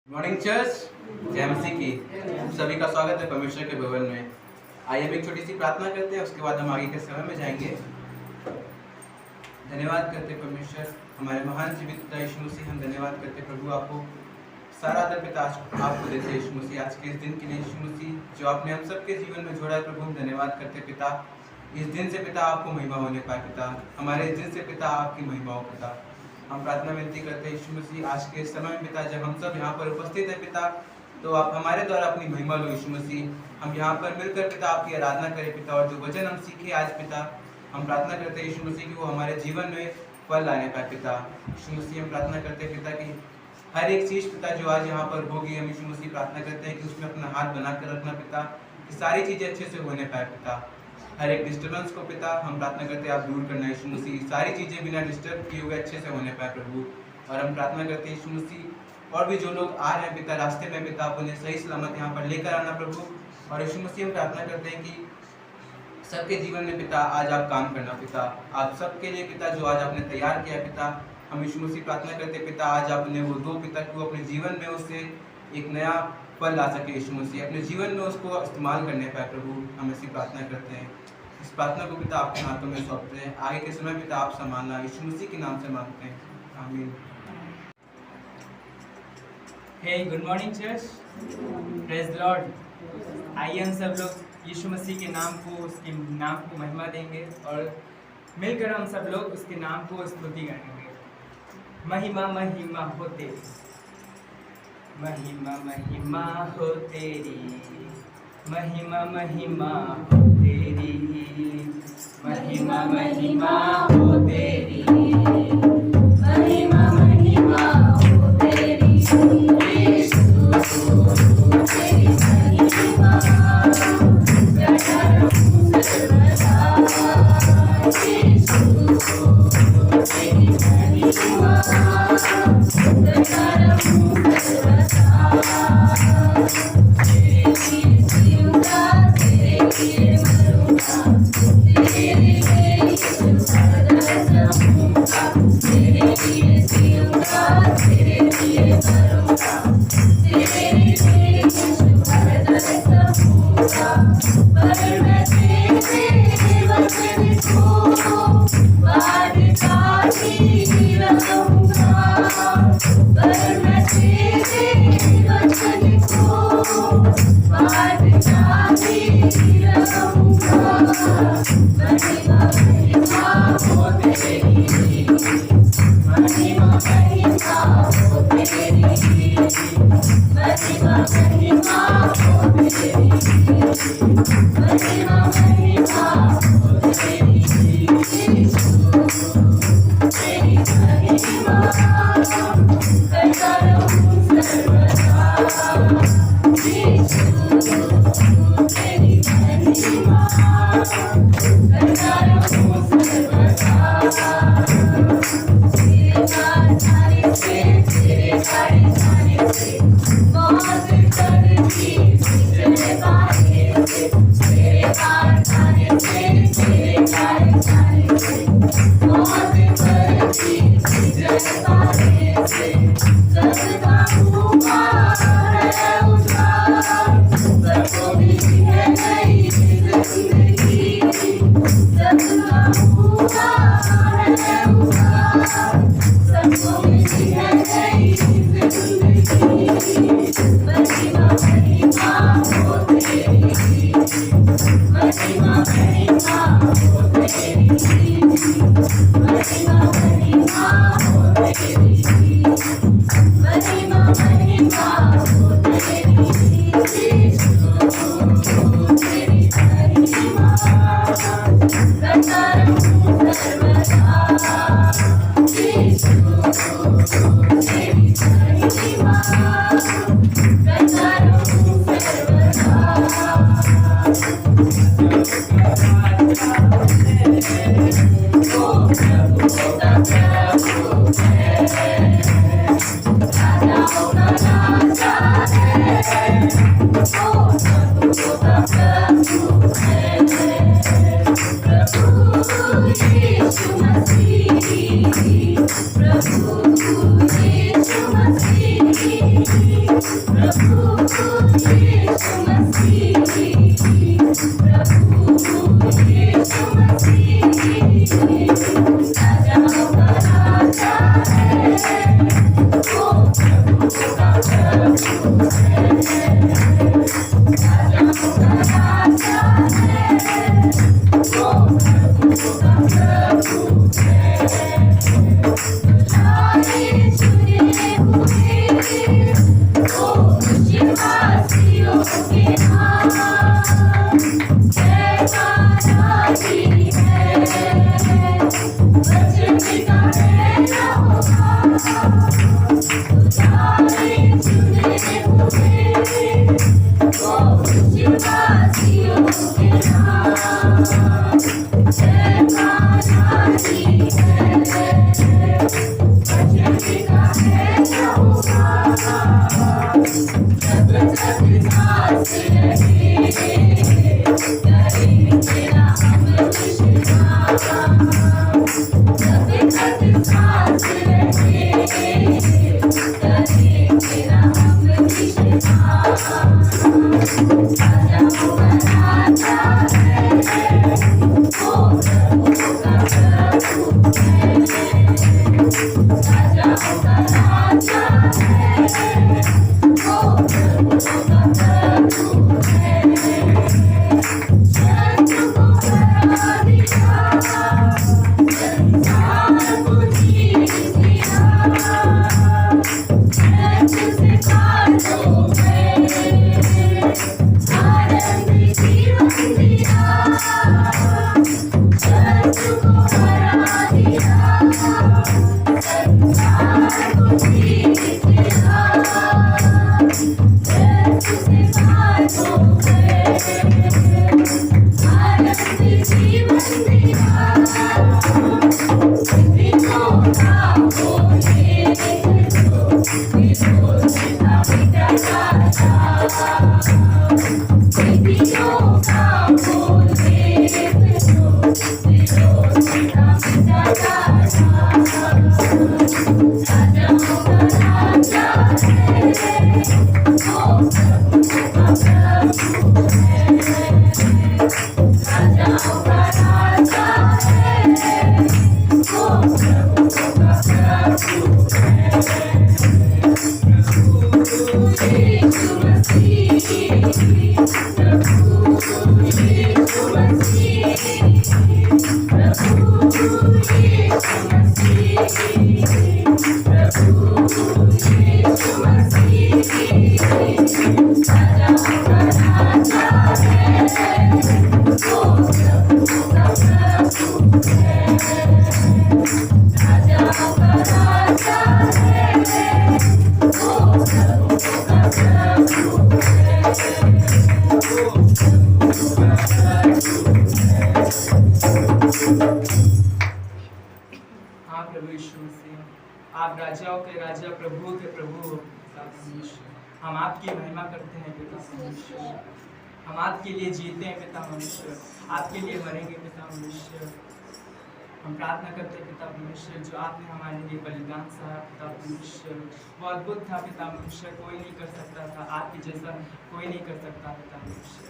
Morning church, जय मसीह की। सभी का स्वागत है परमेश्वर के भवन में। आइए हम एक छोटी सी प्रार्थना करते हैं, उसके बाद हम आगे के समय में जाएंगे। धन्यवाद करते परमेश्वर, हमारे महान जीवित पिता यीशु मसीह। हम धन्यवाद करते प्रभु, आपको सारा आदर पिता आपको देते यीशु मसीह, आज के इस दिन के लिए यीशु मसीह जो आपने हम सबके जीवन में जोड़ा है प्रभु। हम धन्यवाद करते पिता, इस दिन से पिता आपको महिमा होने पाए पिता, हमारे इस दिन से पिता आपकी महिमा हो पिता। हम प्रार्थना विनती करते हैं यीशु मसीह, आज के समय में पिता जब हम सब यहाँ पर उपस्थित हैं पिता, तो आप हमारे द्वारा अपनी महिमा लो यीशु मसीह। हम यहाँ पर मिलकर पिता आपकी आराधना करें पिता, और जो वचन हम सीखे आज पिता, हम प्रार्थना करते हैं यीशु मसीह कि वो हमारे जीवन में फल लाने पाए पिता। यीशु मसीह हम प्रार्थना करते हैं पिता कि हर एक चीज़ पिता जो आज यहाँ पर होगी, हम यीशु मसीह प्रार्थना करते हैं कि उसमें अपना हाथ बना कर रखना पिता, कि सारी चीज़ें अच्छे से होने पाए पिता। हर एक डिस्टर्बेंस को पिता हम प्रार्थना करते हैं आप दूर करना यीशु मसीह, सारी चीज़ें बिना डिस्टर्ब किए हुए अच्छे से होने पाए प्रभु। और हम प्रार्थना करते हैं यीशु मसीह, और भी जो लोग आ रहे हैं पिता रास्ते में पिता, आप उन्हें सही सलामत यहाँ पर लेकर आना प्रभु। और यीशु मसीह हम प्रार्थना करते हैं कि सबके जीवन में पिता आज आप काम करना पिता, आप सबके लिए पिता जो आज आपने तैयार किया पिता। हम यीशु मसीह प्रार्थना करते पिता, आज आपने वो दो पिता को अपने जीवन में उससे एक नया फल ला सके यीशु मसीह, अपने जीवन में उसको इस्तेमाल करने पाए प्रभु। हम ऐसी प्रार्थना करते हैं, इस प्रार्थना को पिता आपके हाथों में सौंपते हैं। आगे के समय पिता आप संभालना, यीशु मसीह के नाम से मांगते हैं, आमीन। Hey good morning church, praise the lord. आइए हम सब लोग यीशु मसीह के नाम को, उसके नाम को महिमा देंगे, और मिलकर हम सब लोग उसके नाम को स्तुति करेंगे। महिमा महिमा हो तेरी, महिमा महिमा हो तेरी, महिमा महिमा हो तेरी, महिमा महिमा हो तेरी, महिमा महिमा हो तेरी, यीशु तेरी महिमा प्रकट हो सर्वदा, यीशु तेरी महिमा प्रकट हो सर्वदा। Oh आप राजाओं के राजा, प्रभु के प्रभु। हम आपकी महिमा करते हैं पिता मनुष्य, हम आपके लिए जीते हैं पिता मनुष्य, आपके लिए मरेंगे पिता मनुष्य। हम प्रार्थना करते हैं पिता मनुष्य, जो आपने हमारे लिए बलिदान सहा पिता मनुष्य, वो अद्भुत था पिता मनुष्य, कोई नहीं कर सकता था, आपके जैसा कोई नहीं कर सकता पिता मनुष्य।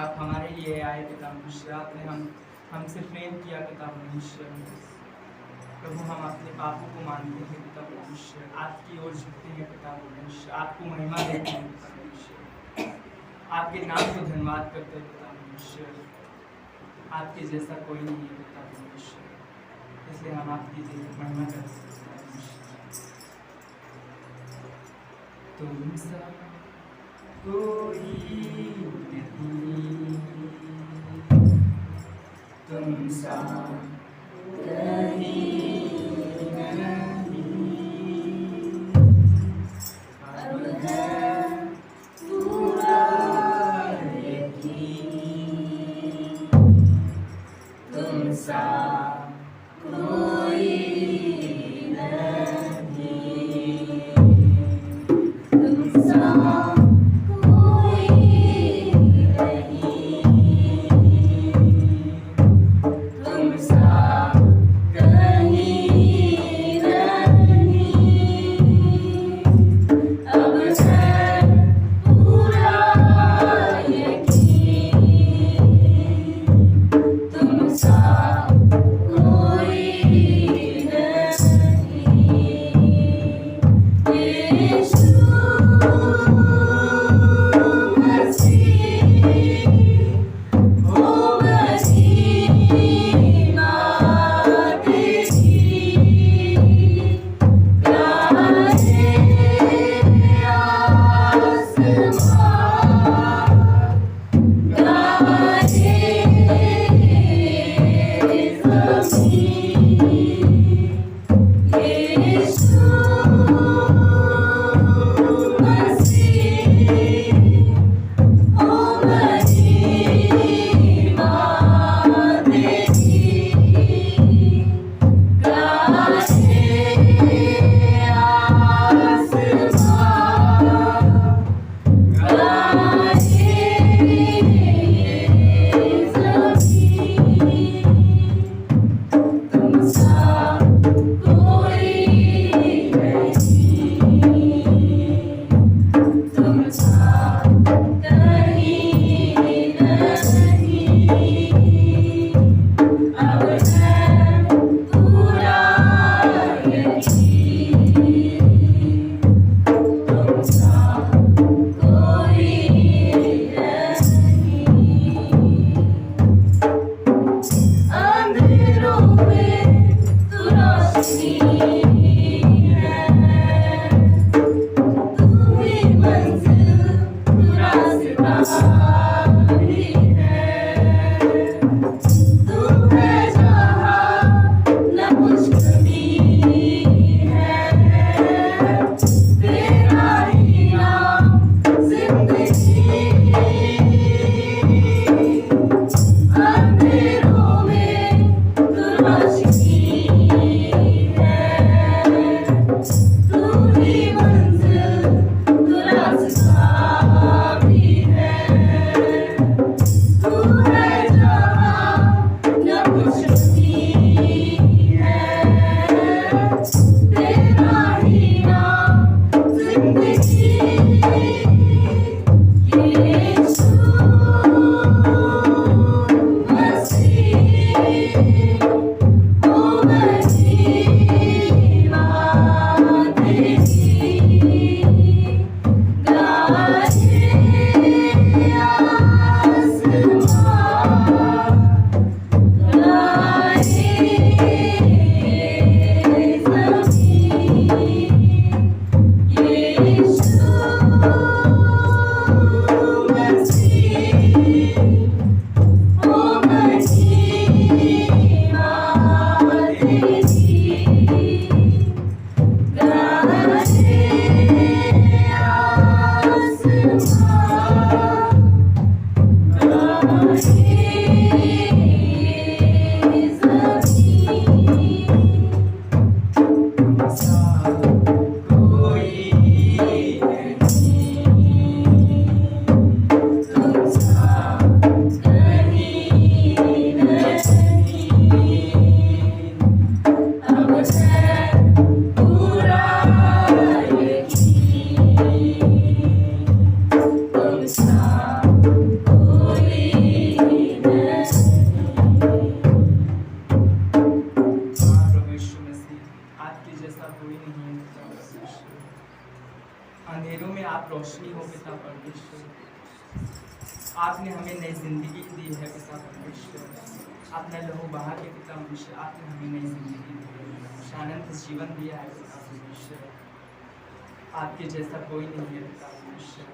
आप हमारे लिए आए पिता मनुष्य, आपने हमसे प्रेम किया पिता मनुष्य। प्रभु हम अपने पापों को मानते हैं पिता मनुष्य, आपकी ओर झुकते हैं पिता मनुष्य, आपको महिमा देते हैं पिता मनुष्य, आपके नाम को धन्यवाद करते हैं पिता मनुष्य। आपके जैसा कोई नहीं है पिता मनुष्य, इसलिए हम आपकी महिमा करते हैं पिता मनुष्य। तुमसा कोई नहीं, तुमसा कहीं तुम सा अंधेरों में आप रोशनी हो पिता परमेश्वर। आपने हमें नई जिंदगी दी है पिता परमेश्वर। आपने लहू बहा के पिता परमेश्वर आपने हमें नई जिंदगी दी है, अनंत जीवन दिया है पिता परमेश्वर। आपके जैसा कोई नहीं है पिता परमेश्वर।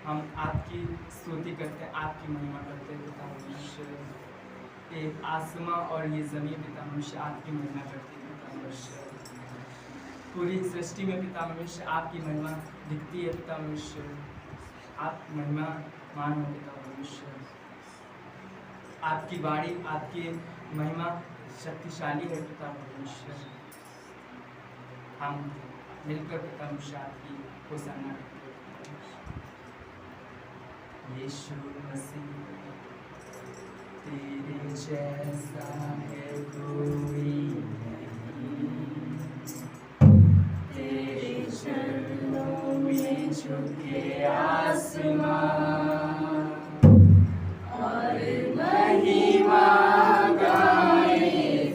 हम आपकी स्तुति करते हैं, आपकी महिमा करते हैं पिता परमेश्वर। ये आसमां और ये ज़मीन पिता परमेश्वर आपकी महिमा करती है पिता परमेश्वर। पूरी सृष्टि में पिता परमेश्वर आपकी महिमा दिखती है पिता परमेश्वर। आप महिमा मान हो पिता परमेश्वर। आपकी वाणी आपकी महिमा शक्तिशाली है पिता परमेश्वर। हम मिलकर पिता परमेश्वर आपकी होशाना करते हैं। यीशु मसीह तेरे जैसा है कोई झुके आसमां और महिमा गाए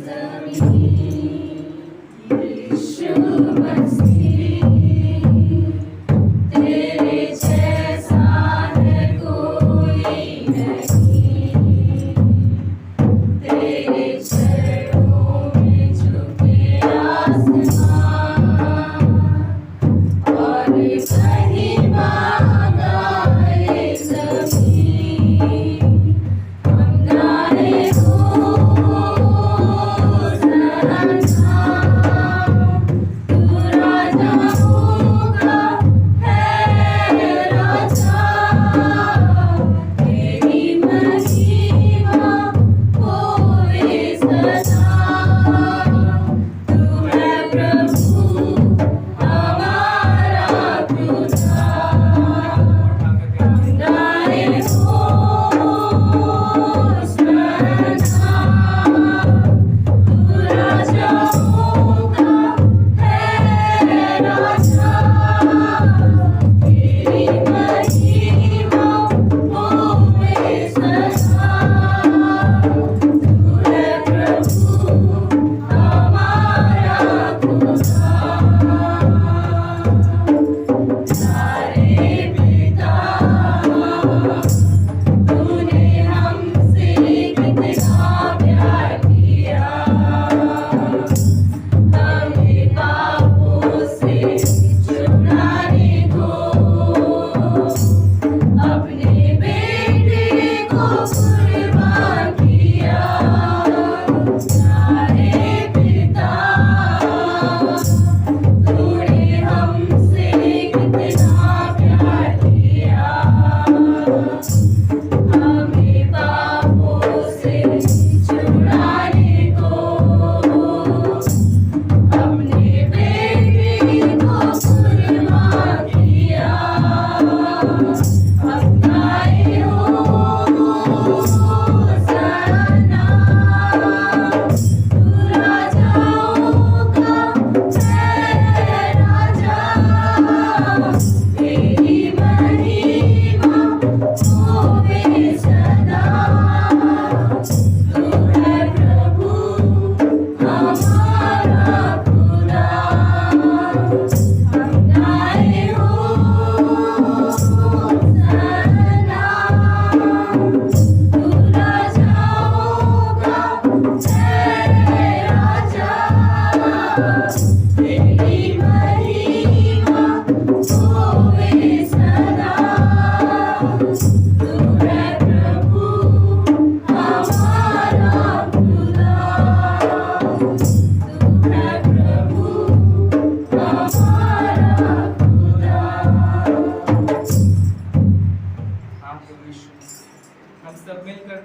ज़मीन। यीशु मसीह तेरे जैसा है कोई नहीं। तेरे चरणों में झुके आसमां और महिमा गाए ज़मीन।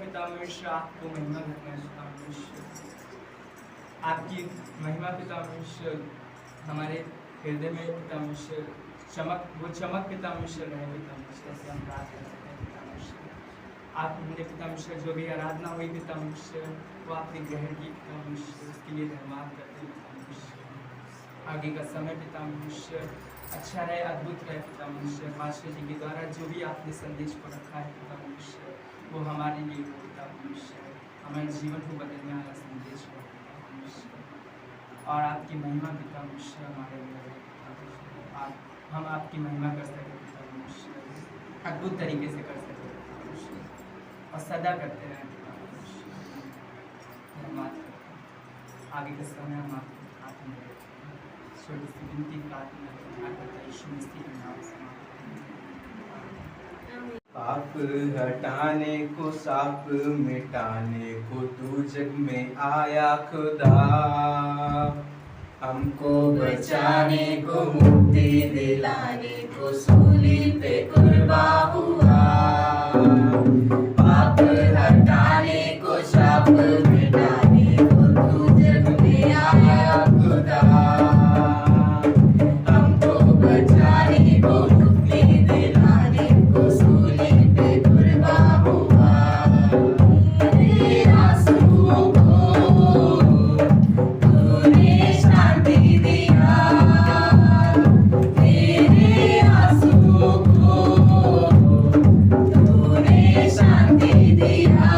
पितामह आपको महिमा करना पितामह, आपकी महिमा पितामह हमारे हृदय में पितामह चमक पितामह रहे पितामह, ऐसे हम प्रार्थना करते हैं पितामह। आपने पितामह जो भी आराधना हुई पितामह वो आपने ग्रहण की पितामह, उसके लिए धन्यवाद करते हैं पितामह। आगे का समय पितामह अच्छा रहे, अद्भुत रहे पितामह। पास्टर जी के द्वारा जो भी आपने संदेश को रखा है पितामह वो हमारे लिए हो पितामह, हमारे जीवन को बदलने वाला संदेश हो पितामह। और आपकी महिमा पितामह हमारे लिए पितामह, हम आपकी महिमा कर सकें पितामह, अद्भुत तरीके से कर सकें पितामह, और सदा करते रहें पितामह। धन्यवाद करते हैं। आगे के समय हम आपको प्रार्थना करते हैं, छोटी सी विनती प्रार्थना करते हैं यीशु मसीह के नाम से। पाप हटाने को, साप मिटाने को तू जग में आया खुदा, हमको बचाने को, मुक्ति दिलाने को सूली पे कुर्बान हुआ। पाप हटाने को, शाप मिटाने को तू जग में आया खुदा, हमको बचाने को, मुक्ति दिलाने को सूली पे कुर्बान हुआ। तेरे आंसुओं को तूने शांति दिया, तेरे आंसुओं को तूने शांति दिया।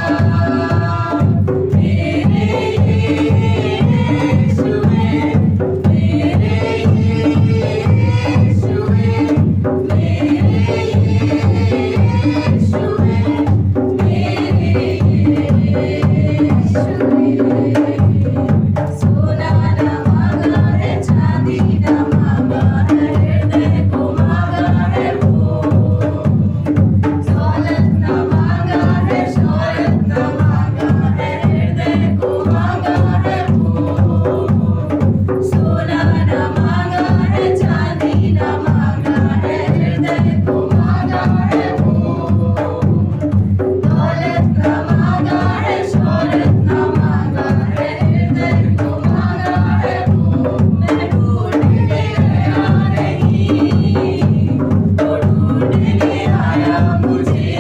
मेरे यीशुए, मेरे यीशुए, मेरे यीशुए, मेरे यीशुए। सोना न मांगा है, चांदी न मांगा है, हृदय को मांगा है वो। दौलत न मांगा है, शौहरत न मांगा है, हृदय को मांगा है वो। सोना न मांगा है, चांदी न मांगा है, हृदय को मांगा है वो। दौलत न मांगा है, शौहरत न मांगा है, हृदय को मांगा है वो। मैं ढूंढने गया नहीं, वो ढूंढने आया मुझे।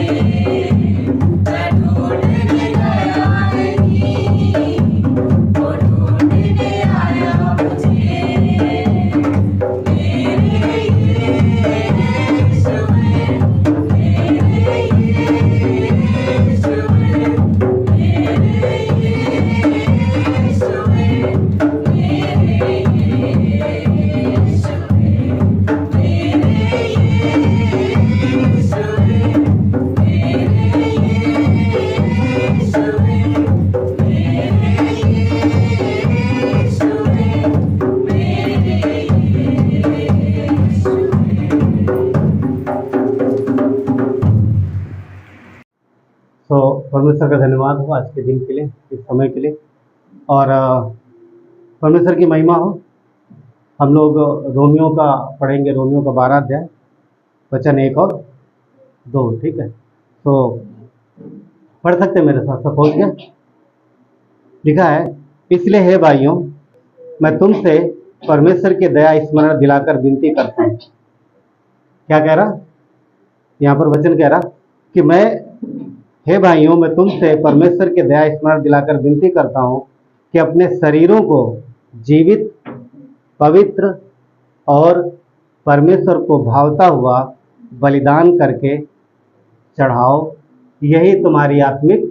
मैं ढूंढने गया नहीं, वो ढूंढने आया मुझे। मेरे यीशुए, मेरे यीशुए, मेरे यीशुए, मेरे यीशुए, मेरे यीशुए, मेरे यीशुए, मेरे तो परमेश्वर का धन्यवाद हो आज के दिन के लिए, इस समय के लिए, और परमेश्वर की महिमा हो। हम लोग रोमियो का पढ़ेंगे, रोमियो का 12 अध्याय वचन 1 और 2, ठीक है। तो पढ़ सकते हैं मेरे साथ, सब पहुँच गया। लिखा है, इसलिए हे भाइयों, मैं तुमसे परमेश्वर की दया स्मरण दिलाकर विनती करता हूँ। क्या कह रहा, यहाँ पर वचन कह रहा कि हे भाइयों, मैं तुमसे परमेश्वर के दया स्मरण दिलाकर विनती करता हूँ कि अपने शरीरों को जीवित, पवित्र और परमेश्वर को भावता हुआ बलिदान करके चढ़ाओ, यही तुम्हारी आत्मिक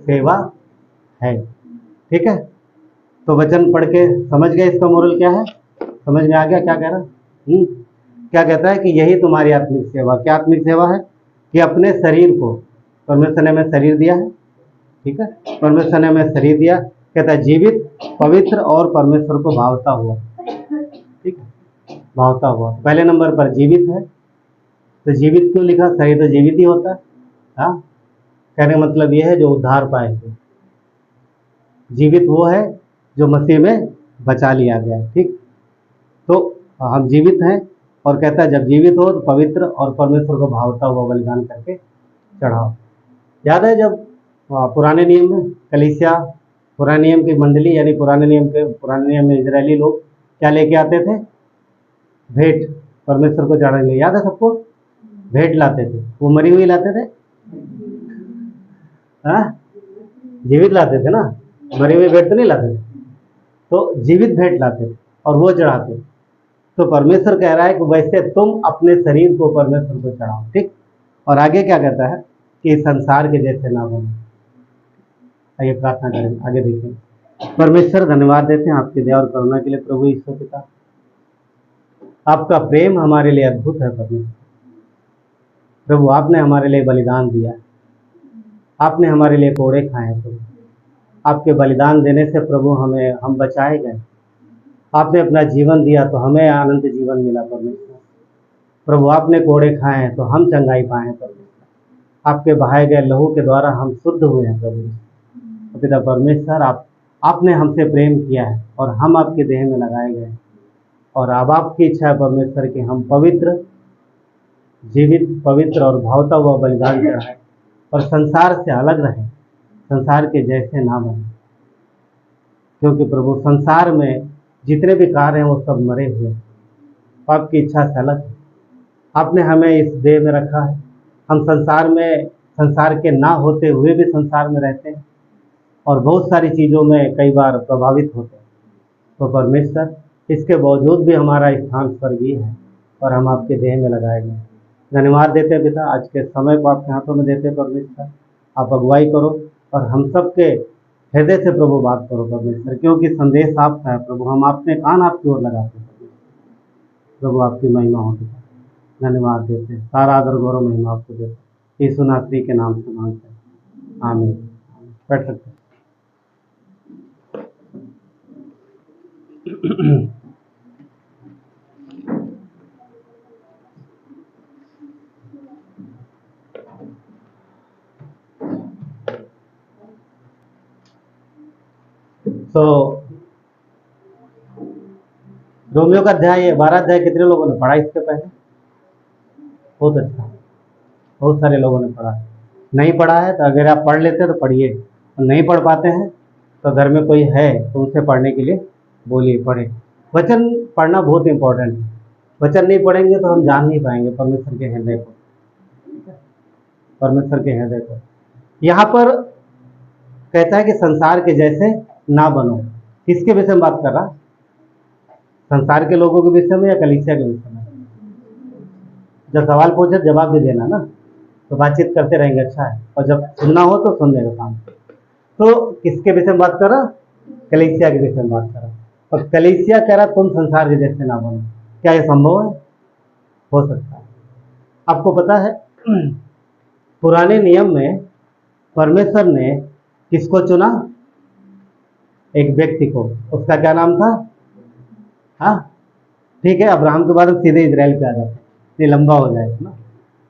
सेवा है। ठीक है, तो वचन पढ़ के समझ गए इसका मोरल क्या है, समझ में आ गया क्या कह रहा। क्या कहता है कि यही तुम्हारी आत्मिक सेवा। क्या आत्मिक सेवा है कि अपने शरीर को, परमेश्वर ने हमें शरीर दिया है, ठीक है, परमेश्वर ने हमें शरीर दिया, कहता है जीवित, पवित्र और परमेश्वर को भावता हुआ, ठीक है, भावता हुआ। पहले नंबर पर जीवित है, तो जीवित क्यों लिखा, शरीर तो जीवित ही होता है। हाँ, कहने का मतलब यह है जो उद्धार पाएंगे। जीवित वो है जो मसीह में बचा लिया गया है, ठीक। तो हम जीवित हैं, और कहता है जब जीवित हो तो पवित्र और परमेश्वर को भावता हुआ बलिदान करके चढ़ाओ। याद है जब पुराने नियम में कलीसिया, पुराने नियम की मंडली यानी पुराने नियम में इजरायली लोग क्या लेके आते थे? भेंट परमेश्वर को चढ़ाने के लिए। याद है सबको? भेंट लाते थे। वो मरी हुई लाते थे? हाँ, जीवित लाते थे ना, मरी हुई भेंट तो नहीं लाते थे। तो जीवित भेंट लाते थे और वो चढ़ाते थे। तो परमेश्वर कह रहा है कि वैसे तुम अपने शरीर को परमेश्वर को चढ़ाओ, ठीक। और आगे क्या कहता है कि संसार के जैसे ना बनो। आइए प्रार्थना करें, आगे देखें। परमेश्वर धन्यवाद देते हैं आपकी दया और करुणा के लिए प्रभु ईश्वर पिता। आपका प्रेम हमारे लिए अद्भुत है परमेश्वर। प्रभु आपने हमारे लिए बलिदान दिया, आपने हमारे लिए कोड़े खाए प्रभु। आपके बलिदान देने से प्रभु हम बचाए गए। आपने अपना जीवन दिया तो हमें अनंत जीवन मिला परमेश्वर। प्रभु आपने कोड़े खाए हैं तो हम चंगाई पाए हैं परमेश्वर। आपके बहाए गए लहू के द्वारा हम शुद्ध हुए हैं प्रभु। पिता परमेश्वर, आपने हमसे प्रेम किया है और हम आपके देह में लगाए गए। और अब आपकी इच्छा है परमेश्वर कि हम पवित्र, जीवित, पवित्र और भावता हुआ बलिदान चढ़ाएं और संसार से अलग रहें, संसार के जैसे ना बने। क्योंकि प्रभु संसार में जितने भी कार्य हैं वो सब मरे हुए हैं, आपकी इच्छा से अलग है। आपने हमें इस देह में रखा है। हम संसार के ना होते हुए भी संसार में रहते हैं और बहुत सारी चीज़ों में कई बार प्रभावित होते हैं। तो परमेश्वर, इसके बावजूद भी हमारा स्थान स्वर्गीय है और हम आपके देह में लगाए गए। धन्यवाद देते हैं पिता, आज के समय को आपके हाथों में देते हैं परमेश्वर। आप अगुवाई करो और हम सबके हृदय से प्रभु बात करो परमेश्वर, क्योंकि संदेश आपका है प्रभु। हम अपने कान आपकी ओर लगाते हैं प्रभु। आपकी महिमा हो पिता, धन्यवाद देते हैं। सारा आदर गौरव महिमा आपको देते हैं, यीशु नासरी के नाम से मांगते हैं, आमीन। बैठ सकते हैं। तो रोमियो का अध्याय 12 अध्याय कितने लोगों ने पढ़ा इसके पहले? बहुत अच्छा, बहुत सारे लोगों ने पढ़ा। नहीं पढ़ा है तो अगर आप पढ़ लेते हैं तो पढ़िए, नहीं पढ़ पाते हैं तो घर में कोई है तो उनसे पढ़ने के लिए बोलिए, पढ़े। वचन पढ़ना बहुत इंपॉर्टेंट है। वचन नहीं पढ़ेंगे तो हम जान नहीं पाएंगे परमेश्वर के हृदय को, परमेश्वर के हृदय को। यहाँ पर कहता है कि संसार के जैसे ना बनो। किसके विषय में बात कर रहा? संसार के लोगों के विषय में या कलीसिया के विषय में? जब सवाल पूछे जवाब भी देना ना, तो बातचीत करते रहेंगे, अच्छा है। और जब सुनना हो तो सुनने का काम। तो किसके विषय में बात कर रहा? कलीसिया के विषय में बात कर रहा। और कलीसिया कह रहा तुम संसार के जैसे ना बनो। क्या ये संभव है? हो सकता है। आपको पता है पुराने नियम में परमेश्वर ने किसको चुना? एक व्यक्ति को। उसका क्या नाम था? हाँ ठीक है, अब्राहम के बाद हम सीधे इजराइल पे आ जाते हैं, ये लंबा हो जाएगा ना।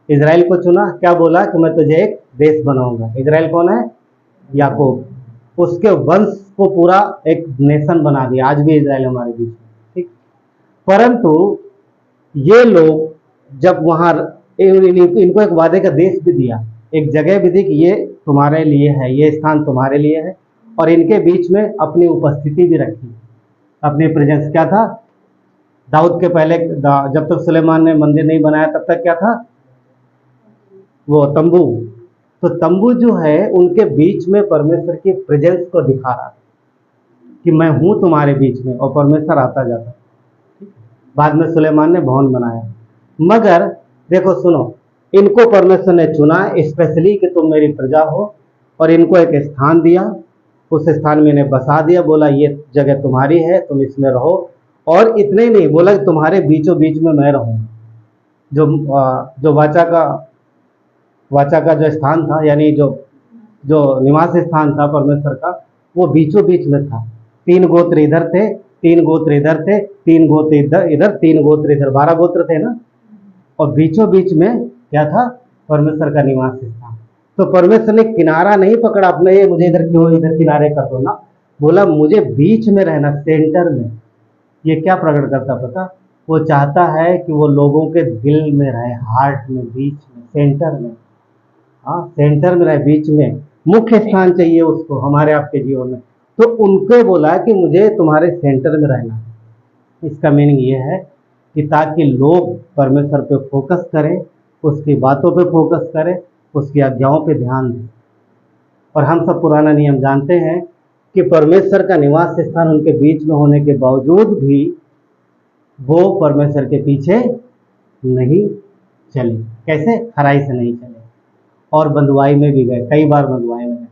इजराइल को चुना, क्या बोला कि मैं तुझे एक देश बनाऊंगा। इजराइल कौन है? याकूब। उसके वंश को पूरा एक नेशन बना दिया। आज भी इजराइल हमारे बीच में, ठीक। परंतु ये लोग जब वहाँ इनको एक वादे का देश भी दिया, एक जगह भी दी कि ये तुम्हारे लिए है, ये स्थान तुम्हारे लिए है। और इनके बीच में अपनी उपस्थिति भी रखी, अपनी प्रेजेंस। क्या था? दाऊद के पहले जब तक सुलेमान ने मंदिर नहीं बनाया तब तक क्या था? वो तंबू। तो तंबू जो है उनके बीच में परमेश्वर की प्रेजेंस को दिखा रहा कि मैं हूँ तुम्हारे बीच में, और परमेश्वर आता जाता। बाद में सुलेमान ने भवन बनाया। मगर देखो सुनो, इनको परमेश्वर ने चुना स्पेशली कि तुम मेरी प्रजा हो, और इनको एक स्थान दिया। उस स्थान में इन्हें बसा दिया, बोला ये जगह तुम्हारी है, तुम इसमें रहो। और इतने ही नहीं, बोला कि तुम्हारे बीचों बीच में मैं रहूँगा। जो वाचा का जो स्थान था, यानी जो निवास स्थान था परमेश्वर का, वो बीचों बीच में था। 3 गोत्र इधर थे, 3 गोत्र इधर थे, 3 गोत्र इधर, 3 गोत्र इधर, 12 गोत्र थे ना। और बीचों बीच में क्या था? परमेश्वर का निवास स्थान। तो परमेश्वर ने किनारा नहीं पकड़ा अपने, ये मुझे इधर क्यों, इधर किनारे कर दो ना। बोला मुझे बीच में रहना, सेंटर में। ये क्या प्रकट करता पता? वो चाहता है कि वो लोगों के दिल में रहे, हार्ट में, बीच में, सेंटर में। हाँ, सेंटर में रहे, बीच में। मुख्य स्थान चाहिए उसको हमारे आपके जीवन में, तो उनको बोला कि मुझे तुम्हारे सेंटर में रहना है। इसका मीनिंग ये है कि ताकि लोग परमेश्वर पे फोकस करें, उसकी बातों पे फोकस करें, उसकी आज्ञाओं पे ध्यान दें। और हम सब पुराना नियम जानते हैं कि परमेश्वर का निवास स्थान उनके बीच में होने के बावजूद भी वो परमेश्वर के पीछे नहीं चले। कैसे? खराई से नहीं चले और बंधुआई में भी गए, कई बार बंधुआई में गए।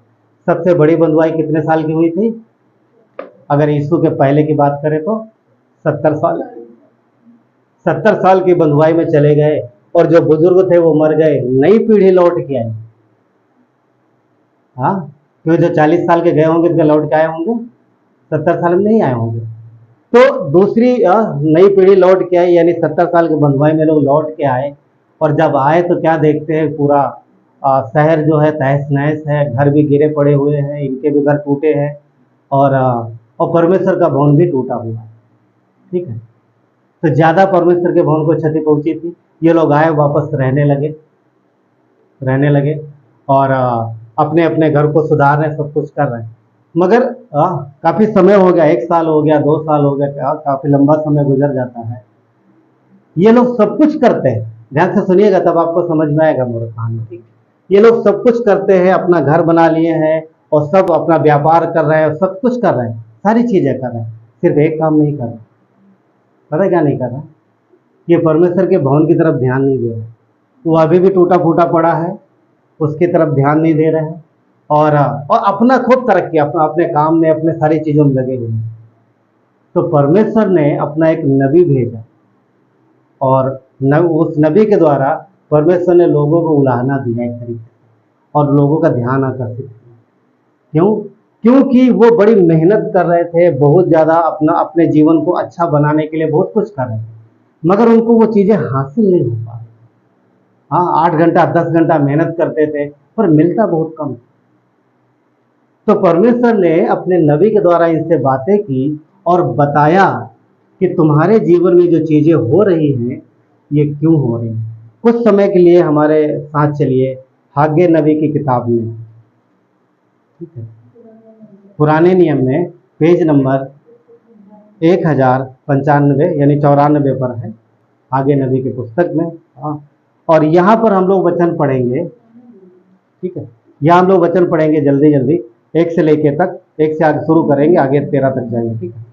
सबसे बड़ी बंधुआई कितने साल की हुई थी? अगर यीशु के पहले की बात करें तो 70 साल। 70 साल की बंधुआई में चले गए और जो बुजुर्ग थे वो मर गए, नई पीढ़ी लौट के आई। हाँ, क्योंकि जो 40 साल के गए होंगे तो लौट के आए होंगे, 70 साल में नहीं आए होंगे। तो दूसरी नई पीढ़ी लौट के आई, यानी 70 साल के बंधुआई में लोग लौट के आए। और जब आए तो क्या देखते हैं? पूरा शहर जो है तहस नहस है, घर भी गिरे पड़े हुए हैं, इनके भी घर टूटे हैं और परमेश्वर का भवन भी टूटा हुआ है। ठीक है, तो ज़्यादा परमेश्वर के भवन को क्षति पहुंची थी। ये लोग आए, वापस रहने लगे और अपने अपने घर को सुधार रहे, सब कुछ कर रहे हैं। मगर काफ़ी समय हो गया, 1 साल हो गया, 2 साल हो गया, काफ़ी लंबा समय गुजर जाता है। ये लोग सब कुछ करते हैं, ध्यान से सुनिएगा तब आपको समझ में आएगा मेरा कहानी। ठीक, ये लोग सब कुछ करते हैं, अपना घर बना लिए हैं और सब अपना व्यापार कर रहे हैं, सब कुछ कर रहे हैं, सारी चीज़ें कर रहे हैं, सिर्फ एक काम नहीं कर रहे। पता क्या नहीं कर रहा? ये परमेश्वर के भवन की तरफ ध्यान नहीं दे रहे। वो अभी भी टूटा फूटा पड़ा है, उसकी तरफ ध्यान नहीं दे रहे हैं और अपना खूब तरक्की, अपने काम में, अपने सारी चीज़ों में लगे हुए हैं। तो परमेश्वर ने अपना एक नबी भेजा और उस नबी के द्वारा परमेश्वर ने लोगों को उलाहना दिया एक तरीके से और लोगों का ध्यान आकर्षित किया। क्यों? क्योंकि वो बड़ी मेहनत कर रहे थे, बहुत ज़्यादा अपने जीवन को अच्छा बनाने के लिए बहुत कुछ कर रहे थे, मगर उनको वो चीज़ें हासिल नहीं हो पा रही। हाँ, 8 घंटा 10 घंटा मेहनत करते थे पर मिलता बहुत कम। तो परमेश्वर ने अपने नबी के द्वारा इनसे बातें की और बताया कि तुम्हारे जीवन में जो चीज़ें हो रही हैं ये क्यों हो रही हैं। कुछ समय के लिए हमारे साथ चलिए हागे नबी की किताब में। ठीक है, पुराने नियम में पेज नंबर 1095 यानी 94 पर है, हागे नबी की पुस्तक में। हाँ, और यहाँ पर हम लोग वचन पढ़ेंगे। ठीक है, यहाँ हम लोग वचन पढ़ेंगे जल्दी जल्दी, 1 से लेके तक, 1 से आगे शुरू करेंगे, आगे 13 तक जाएंगे। ठीक है,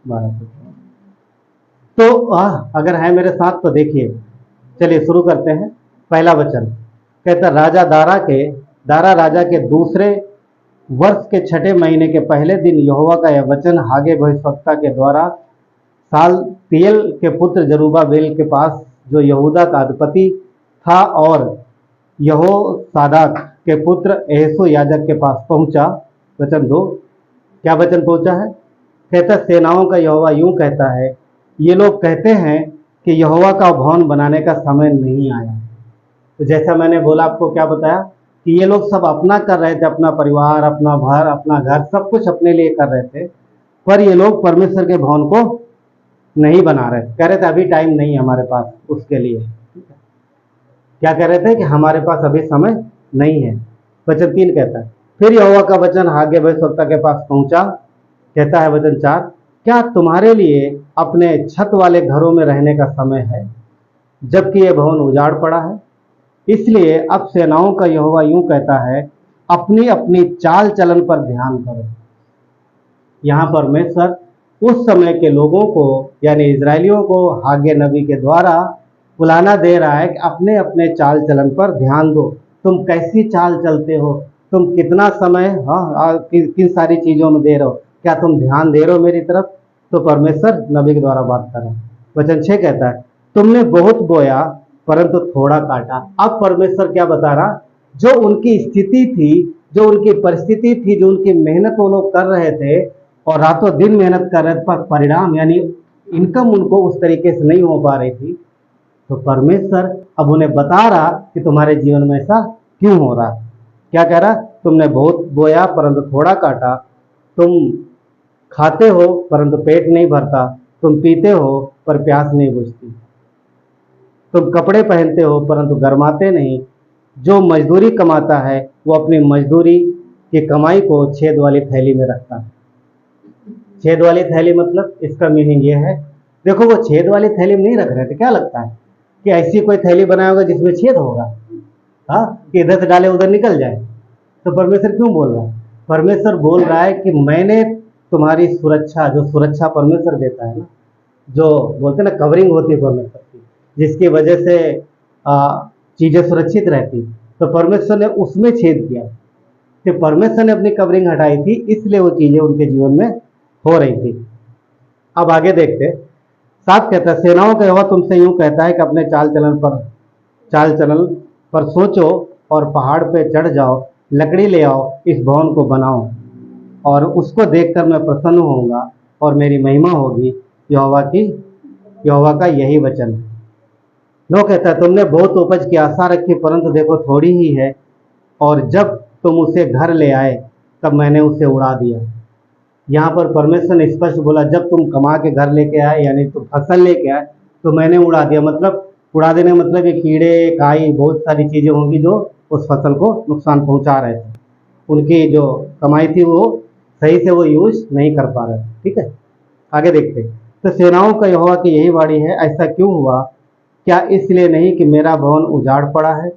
12 तक। तो अगर है मेरे साथ तो देखिए, चलिए शुरू करते हैं। पहला वचन कहता, दारा राजा के दूसरे वर्ष के 6ठे महीने के पहले दिन यहोवा का यह वचन हागे भविष्यवक्ता के द्वारा सालतिएल के पुत्र जरुब्बाबेल के पास, जो यहूदा का अधिपति था, और यहोसादाक के पुत्र यहोशू याजक के पास पहुंचा। वचन 2, क्या वचन पहुंचा है? कहता, सेनाओं का यहोवा यूं कहता है, ये लोग कहते हैं कि यहोवा का भवन बनाने का समय नहीं आया। तो जैसा मैंने बोला, आपको क्या बताया कि ये लोग सब अपना कर रहे थे, अपना परिवार, अपना घर, सब कुछ अपने लिए कर रहे थे, पर ये लोग परमेश्वर के भवन को नहीं बना रहे। कह रहे थे अभी टाइम नहीं है हमारे पास उसके लिए। क्या कह रहे थे? कि हमारे पास अभी समय नहीं है। वचन 3 कहता है, फिर यहोवा का वचन हागे भविष्यवक्ता के पास पहुंचा। कहता है वचन 4, क्या तुम्हारे लिए अपने छत वाले घरों में रहने का समय है, जबकि यह भवन उजाड़ पड़ा है? इसलिए अब सेनाओं का यहोवा यूं कहता है, अपनी अपनी चाल चलन पर ध्यान करो। यहाँ परमेश्वर उस समय के लोगों को यानी इजरायलियों को हागे नबी के द्वारा बुलाना दे रहा है कि अपने अपने चाल चलन पर ध्यान दो। तुम कैसी चाल चलते हो, तुम कितना समय किन सारी चीज़ों में दे रहे हो, क्या तुम ध्यान दे रहे हो मेरी तरफ? तो परमेश्वर नबी के द्वारा बात कर रहा है। वचन 6 कहता है, तुमने बहुत बोया परंतु थोड़ा काटा। अब परमेश्वर क्या बता रहा? जो उनकी स्थिति थी, जो उनकी परिस्थिति थी, जो उनकी मेहनत वो लोग कर रहे थे और रातों दिन मेहनत कर रहे थे, पर परिणाम यानी इनकम उनको उस तरीके से नहीं हो पा रही थी। तो परमेश्वर अब उन्हें बता रहा कि तुम्हारे जीवन में ऐसा क्यों हो रहा। क्या कह रहा? तुमने बहुत बोया परंतु थोड़ा काटा, तुम खाते हो परंतु पेट नहीं भरता, तुम पीते हो पर प्यास नहीं बुझती, तुम कपड़े पहनते हो परंतु गर्माते नहीं, जो मजदूरी कमाता है वो अपनी मजदूरी की कमाई को छेद वाली थैली में रखता है। छेद वाली थैली मतलब इसका मीनिंग ये है, देखो वो छेद वाली थैली में नहीं रख रहे थे, क्या लगता है कि ऐसी कोई थैली बनाया होगा जिसमें छेद होगा, हाँ, कि इधर से डाले उधर निकल जाए। तो परमेश्वर क्यों बोल रहा है? परमेश्वर बोल रहा है कि मैंने तुम्हारी सुरक्षा, जो सुरक्षा परमेश्वर देता है ना, जो बोलते हैं ना कवरिंग होती है परमेश्वर की, जिसकी वजह से चीजें सुरक्षित रहती, तो परमेश्वर ने उसमें छेद किया। तो परमेश्वर ने अपनी कवरिंग हटाई थी, इसलिए वो चीजें उनके जीवन में हो रही थी। अब आगे देखते, साथ कहता है, सेनाओं का यहोवा तुमसे यूं कहता है कि अपने चाल चलन पर सोचो और पहाड़ पे चढ़ जाओ, लकड़ी ले आओ, इस भवन को बनाओ और उसको देखकर मैं प्रसन्न होऊंगा और मेरी महिमा होगी। यहोवा का यही वचन है। नो कहता है, तुमने बहुत उपज की आशा रखी, परंतु देखो थोड़ी ही है, और जब तुम उसे घर ले आए तब मैंने उसे उड़ा दिया। यहाँ पर परमेश्वर ने स्पष्ट बोला, जब तुम कमा के घर लेके आए, यानी तुम फसल लेके आए, तो मैंने उड़ा दिया। मतलब उड़ा देने मतलब ये कीड़े काई बहुत सारी चीजें होंगी जो उस फसल को नुकसान पहुंचा रहे थे, उनकी जो कमाई थी वो सही से वो यूज नहीं कर पा रहे थे। ठीक है, आगे देखते। तो सेनाओं का यहोवा की यही वाणी है, ऐसा क्यों हुआ? क्या इसलिए नहीं कि मेरा भवन उजाड़ पड़ा है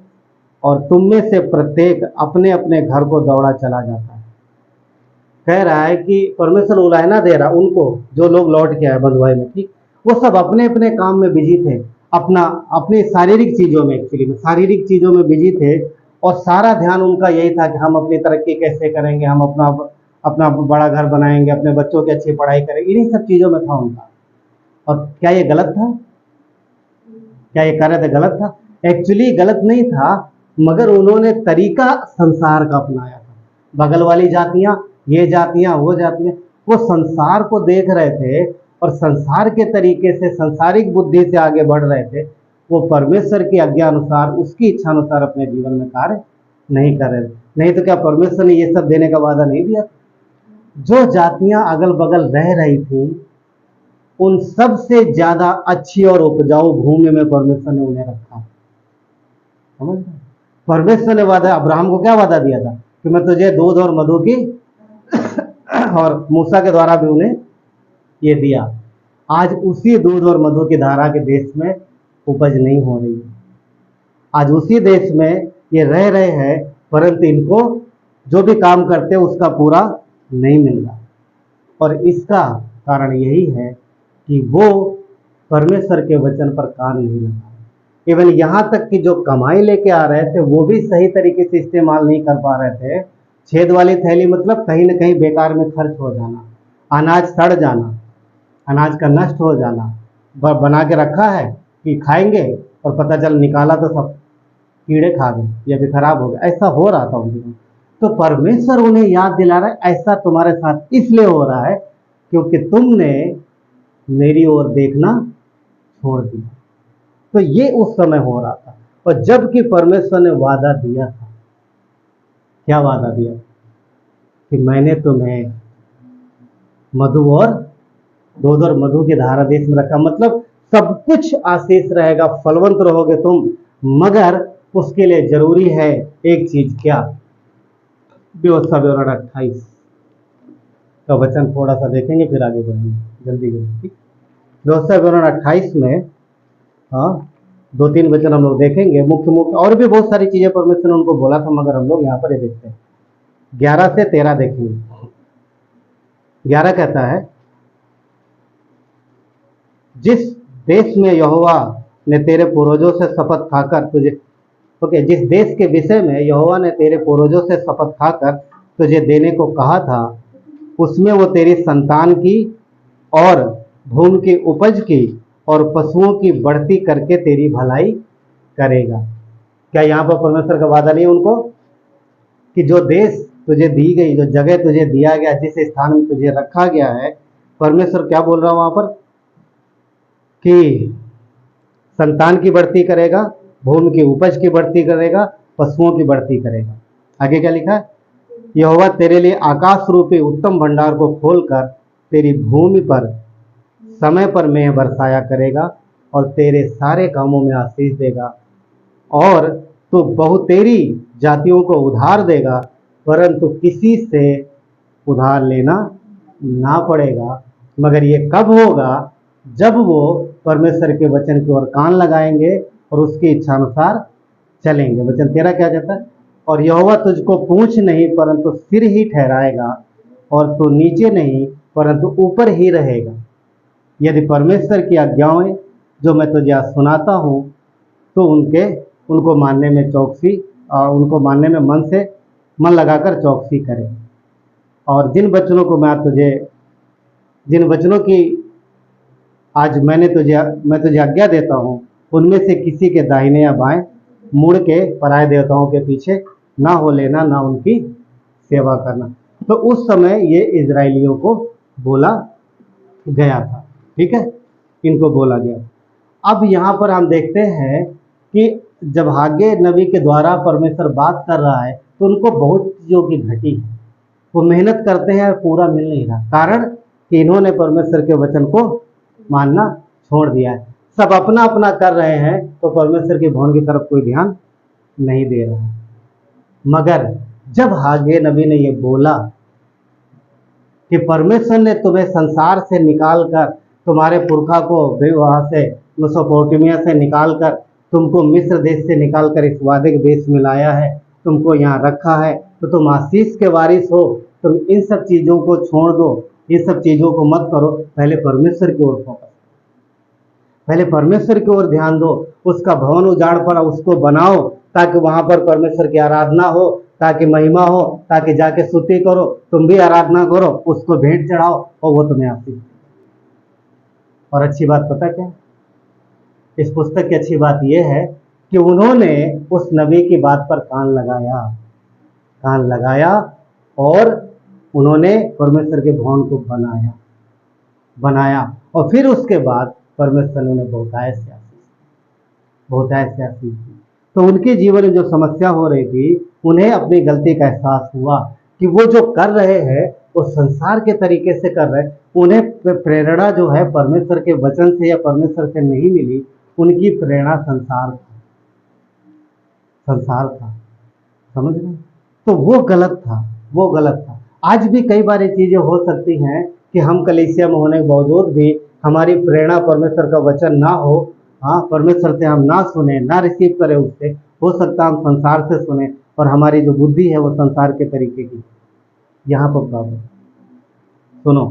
और तुम में से प्रत्येक अपने अपने घर को दौड़ा चला जाता है। कह रहा है कि परमेश्वर उलाहना दे रहा उनको, जो लोग लौट के आए बंधुआई में, ठीक, वो सब अपने अपने काम में बिजी थे, अपनी शारीरिक चीजों में, एक्चुअली शारीरिक चीजों में बिजी थे, और सारा ध्यान उनका यही था कि हम अपनी तरक्की कैसे करेंगे, हम अपना बड़ा घर बनाएंगे, अपने बच्चों की अच्छी पढ़ाई करेंगे, इन्हीं सब चीजों में था उनका। और क्या ये गलत था? क्या ये कर रहे थे गलत था? एक्चुअली गलत नहीं था, मगर उन्होंने तरीका संसार का अपनाया था। बगल वाली जातियां, ये जातियां, वो जातियां, वो संसार को देख रहे थे और संसार के तरीके से, सांसारिक बुद्धि से आगे बढ़ रहे थे। वो परमेश्वर की आज्ञा अनुसार, उसकी इच्छा अनुसार अपने जीवन में कार्य नहीं कर रहे थे। नहीं तो क्या परमेश्वर ने ये सब देने का वादा नहीं दिया? जो जातियां अगल बगल रह रही थी, उन सब से ज्यादा अच्छी और उपजाऊ भूमि में परमेश्वर ने उन्हें रखा। समझ गए? परमेश्वर ने वादा, अब्राहम को क्या वादा दिया था कि मैं तुझे दूध और मधु की और मूसा के द्वारा भी उन्हें ये दिया। आज उसी दूध और मधु की धारा के देश में उपज नहीं हो रही है। आज उसी देश में ये रह रहे हैं, परंतु इनको जो भी काम करते हैं उसका पूरा नहीं मिल रहा। और इसका कारण यही है कि वो परमेश्वर के वचन पर कान नहीं लगा। इवन यहाँ तक कि जो कमाई लेके आ रहे थे वो भी सही तरीके से इस्तेमाल नहीं कर पा रहे थे। छेद वाली थैली मतलब कहीं ना कहीं बेकार में खर्च हो जाना, अनाज सड़ जाना, अनाज का नष्ट हो जाना। बना के रखा है कि खाएंगे और पता चल निकाला तो सब कीड़े खा गए या भी खराब हो गया। ऐसा हो रहा था उन दिनों। तो परमेश्वर उन्हें याद दिला रहा है, ऐसा तुम्हारे साथ इसलिए हो रहा है क्योंकि तुमने मेरी ओर देखना छोड़ दिया। तो ये उस समय हो रहा था। और जबकि परमेश्वर ने वादा दिया था, क्या वादा दिया कि मैंने तुम्हें मधु और दूध और मधु की धारा देश में रखा। मतलब सब कुछ आशीष रहेगा, फलवंत रहोगे तुम, मगर उसके लिए जरूरी है एक चीज, क्या? व्यवस्था विवरण 28 का वचन थोड़ा सा देखेंगे फिर आगे बढ़ेंगे जल्दी जल्दी। ठीक, व्यवस्था विवरण 28 में 2-3 वचन हम लोग देखेंगे। मुख्य और भी बहुत सारी चीजें परमेश्वर ने उनको बोला था, मगर हम लोग यहाँ पर ये देखते हैं। 11 से 13 देखेंगे। 11 कहता है, जिस देश में यहोवा ने तेरे पूर्वजों से शपथ खाकर तुझे, जिस देश के विषय में यहोवा ने तेरे पूर्वजों से शपथ खाकर तुझे देने को कहा था, उसमें वो तेरी संतान की और भूमि की उपज की और पशुओं की बढ़ती करके तेरी भलाई करेगा। क्या यहाँ पर परमेश्वर का वादा नहीं उनको कि जो देश तुझे दी गई, जो जगह तुझे दिया गया, जिस स्थान में तुझे रखा गया है, परमेश्वर क्या बोल रहा है वहां पर कि संतान की बढ़ती करेगा, भूमि की उपज की बढ़ती करेगा, पशुओं की बढ़ती करेगा। आगे क्या लिखा है? यहोवा तेरे लिए आकाश रूपी उत्तम भंडार को खोलकर तेरी भूमि पर समय पर मेंह बरसाया करेगा और तेरे सारे कामों में आशीष देगा और तो बहुतेरी जातियों को उधार देगा, परंतु किसी से उधार लेना ना पड़ेगा। मगर ये कब होगा? जब वो परमेश्वर के वचन की ओर कान लगाएंगे और उसकी इच्छानुसार चलेंगे। वचन 13 क्या कहता है? और यहोवा तुझको पूंछ नहीं परंतु सिर ही ठहराएगा, और तू नीचे नहीं परंतु ऊपर ही रहेगा। यदि परमेश्वर की आज्ञाएं जो मैं तुझे आज सुनाता हूँ तो उनको मानने में चौकसी, उनको मानने में मन लगाकर चौकसी करें। और जिन वचनों की आज मैं तुझे आज्ञा देता हूँ, उनमें से किसी के दाहिने या बाएं मुड़ के पराये देवताओं के पीछे ना हो लेना, ना उनकी सेवा करना। तो उस समय ये इजराइलियों को बोला गया था। ठीक है, इनको बोला गया। अब यहाँ पर हम देखते हैं कि जब हागे नबी के द्वारा परमेश्वर बात कर रहा है तो उनको बहुत चीज़ों की घटी है। वो मेहनत करते हैं और पूरा मिल नहीं रहा, कारण कि इन्होंने परमेश्वर के वचन को मानना छोड़ दिया है। सब अपना अपना कर रहे हैं, तो परमेश्वर के भवन की तरफ कोई ध्यान नहीं दे रहा है। मगर जब हागे नबी ने ये बोला कि परमेश्वर ने तुम्हें संसार से निकालकर, तुम्हारे पुरखा को वहाँ से मेसोपोटामिया से निकालकर, तुमको मिस्र देश से निकालकर इस वादे के देश में लाया है, तुमको यहाँ रखा है, तो तुम आशीष के वारिस हो। तुम इन सब चीज़ों को छोड़ दो, ये सब चीज़ों को मत करो, पहले परमेश्वर की ओर फोकस, पहले परमेश्वर की ओर ध्यान दो। उसका भवन उजाड़ पड़ा, उसको बनाओ ताकि वहाँ पर परमेश्वर की आराधना हो, ताकि महिमा हो, ताकि जाके स्तुति करो, तुम भी आराधना करो, उसको भेंट चढ़ाओ और वो तुम्हें आशीष। और अच्छी बात पता क्या? इस पुस्तक की अच्छी बात यह है कि उन्होंने उस नबी की बात पर कान लगाया और उन्होंने परमेश्वर के भवन को बनाया और फिर उसके बाद परमेश्वर ने उन्हें बहुतायत से आशीष दी। तो उनके जीवन में जो समस्या हो रही थी, उन्हें अपनी गलती का एहसास हुआ कि वो जो कर रहे हैं वो संसार के तरीके से कर रहे हैं। उन्हें प्रेरणा जो है परमेश्वर के वचन से या परमेश्वर से नहीं मिली, उनकी प्रेरणा संसार था। समझ रहे? तो वो गलत था। आज भी कई बार ये चीज़ें हो सकती हैं कि हम कलीसिया में होने के बावजूद भी हमारी प्रेरणा परमेश्वर का वचन ना हो, हाँ, परमेश्वर से हम ना सुने, ना रिसीव करें उससे। हो सकता है हम संसार से सुने और हमारी जो बुद्धि है वो संसार के तरीके की। यहाँ पर प्रॉब्लम सुनो,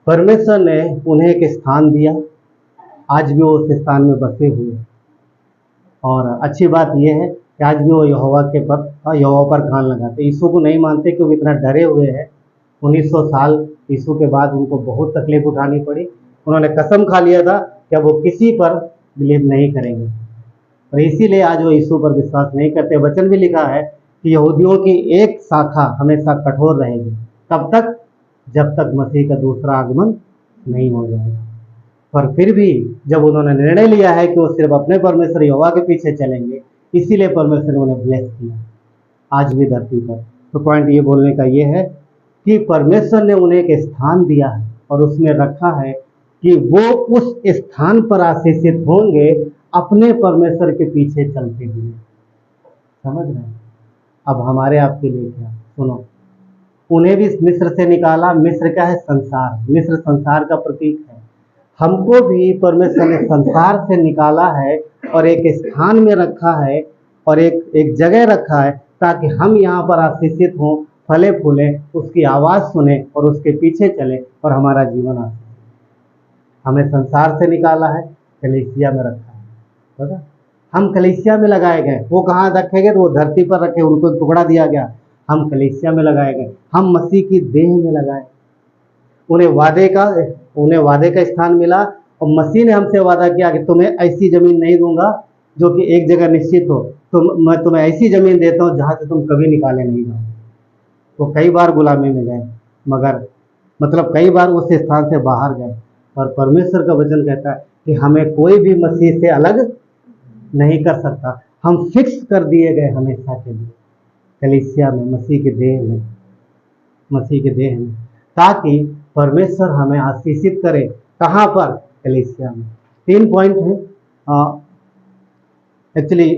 परमेश्वर ने उन्हें एक स्थान दिया, आज भी वो उस स्थान में बसे हुए हैं। और अच्छी बात यह है कि आज भी वो यहोवा पर कान लगाते। यीशु को नहीं मानते क्योंकि इतना डरे हुए हैं। 1900 साल यीशु के बाद उनको बहुत तकलीफ उठानी पड़ी। उन्होंने कसम खा लिया था कि अब वो किसी पर बिलीव नहीं करेंगे, और इसीलिए आज वो यीशु पर विश्वास नहीं करते। वचन भी लिखा है कि यहूदियों की एक शाखा हमेशा कठोर रहेगी। कब तक? जब तक मसीह का दूसरा आगमन नहीं हो जाएगा। पर फिर भी जब उन्होंने निर्णय लिया है कि वो सिर्फ अपने परमेश्वर यहोवा के पीछे चलेंगे, इसीलिए परमेश्वर ने उन्हें ब्लेस किया आज भी धरती पर। तो पॉइंट ये बोलने का ये है कि परमेश्वर ने उन्हें एक स्थान दिया है और उसमें रखा है कि वो उस स्थान पर आशीषित होंगे अपने परमेश्वर के पीछे चलते हुए। समझ रहे हैं? अब हमारे आपके लिए क्या? सुनो, उन्हें भी मिस्र से निकाला। मिस्र क्या है? संसार। मिस्र संसार का प्रतीक है। हमको भी परमेश्वर ने संसार से निकाला है और एक स्थान में रखा है और एक जगह रखा है ताकि हम यहाँ पर आशीषित हों, फले फूलें, उसकी आवाज़ सुने और उसके पीछे चले और हमारा जीवन आशीष। हमें संसार से निकाला है, कलीसिया में रखा है। पता? हम कलीसिया में लगाए गए। वो कहाँ रखे गए? तो वो धरती पर रखे, उनको टुकड़ा दिया गया। हम कलीसिया में लगाए गए, हम मसीह की देह में लगाए। उन्हें वादे का स्थान मिला और मसीह ने हमसे वादा किया कि तुम्हें ऐसी ज़मीन नहीं दूंगा जो कि एक जगह निश्चित हो, तो मैं तुम्हें ऐसी ज़मीन देता हूँ जहाँ से तुम कभी निकाले नहीं जाओ। तो कई बार गुलामी में गए, मगर कई बार उस स्थान से बाहर गए। और परमेश्वर का वचन कहता है कि हमें कोई भी मसीह से अलग नहीं कर सकता। हम फिक्स कर दिए गए हमेशा के लिए कलीसिया में, मसीह के देह में, ताकि परमेश्वर हमें आशीषित करे। कहाँ पर? कलीसिया में। 3 पॉइंट हैं। एक्चुअली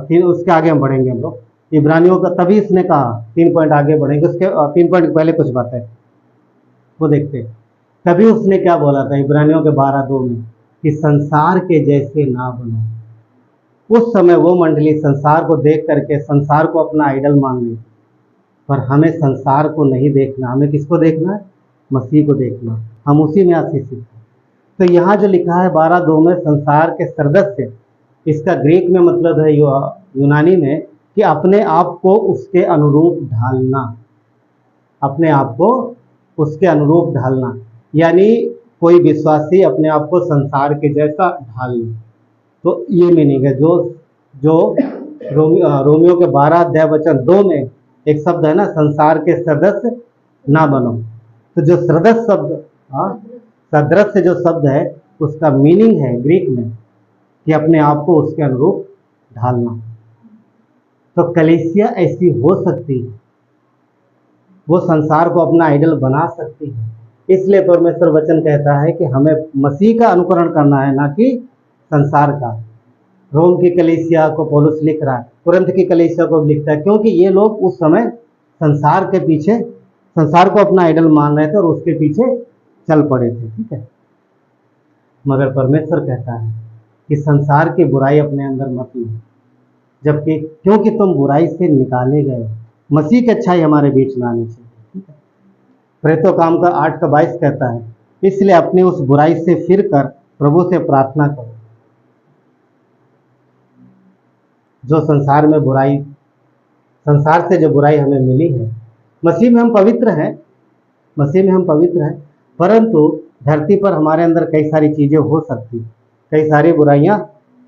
तीन उसके आगे हम बढ़ेंगे हम लोग इब्रानियों का, तभी इसने कहा 3 पॉइंट आगे बढ़ेंगे, उसके 3 पॉइंट पहले कुछ बात है वो देखते हैं। तभी उसने क्या बोला था इब्रानियों के 12:2 में कि संसार के जैसे ना बनो। उस समय वो मंडली संसार को देख करके संसार को अपना आइडल मान ली, पर हमें संसार को नहीं देखना, हमें किसको देखना है? मसीह को देखना। हम उसी में आशीषित हैं। तो यहाँ जो लिखा है 12:2 में संसार के सदस्य, इसका ग्रीक में मतलब है यूनानी में कि अपने आप को उसके अनुरूप ढालना, अपने आप को उसके अनुरूप ढालना, यानी कोई विश्वासी अपने आप को संसार के जैसा ढाल ले। तो ये मीनिंग है जो रोमियो के 12:2 में एक शब्द है ना, संसार के सदस्य ना बनो। तो जो सदस्य शब्द, सदृश जो शब्द है उसका मीनिंग है ग्रीक में कि अपने आप को उसके अनुरूप ढालना। तो कलीसिया ऐसी हो सकती है, वो संसार को अपना आइडल बना सकती है। इसलिए परमेश्वर वचन कहता है कि हमें मसीह का अनुकरण करना है, ना कि संसार का। रोम की कलीसिया को पौलुस लिख रहा है, कुरिन्थ की कलीसिया को लिखता है, क्योंकि ये लोग उस समय संसार के पीछे, संसार को अपना आइडल मान रहे थे और उसके पीछे चल पड़े थे। ठीक है, मगर परमेश्वर कहता है कि संसार की बुराई अपने अंदर मत लो, जबकि क्योंकि तुम बुराई से निकाले गए, मसीह की अच्छाई हमारे बीच में आनी चाहिए। ठीक है, प्रेरितों काम का 8:22 कहता है, इसलिए अपनी उस बुराई से फिर कर प्रभु से प्रार्थना करो। जो संसार में बुराई, संसार से जो बुराई हमें मिली है, मसीह में हम पवित्र हैं, मसीह में हम पवित्र हैं, परंतु धरती पर हमारे अंदर कई सारी चीजें हो सकती, कई सारी बुराइयां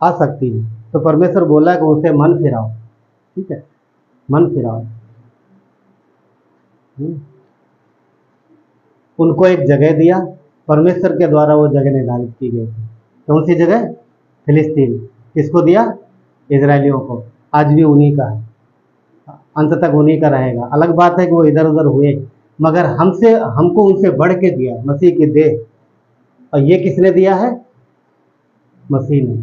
आ सकती हैं। तो परमेश्वर बोला कि उसे मन फिराओ। ठीक है, मन फिराओ। उनको एक जगह दिया, परमेश्वर के द्वारा वो जगह निर्धारित की गई थी। कौन सी जगह? फिलिस्तीन। किसको दिया? इजरायलियों को। आज भी उन्हीं का है, अंत तक उन्हीं का रहेगा। अलग बात है कि वो इधर उधर हुए, मगर हमको उनसे बढ़ के दिया मसीह की देह। और ये किसने दिया है? मसीह ने।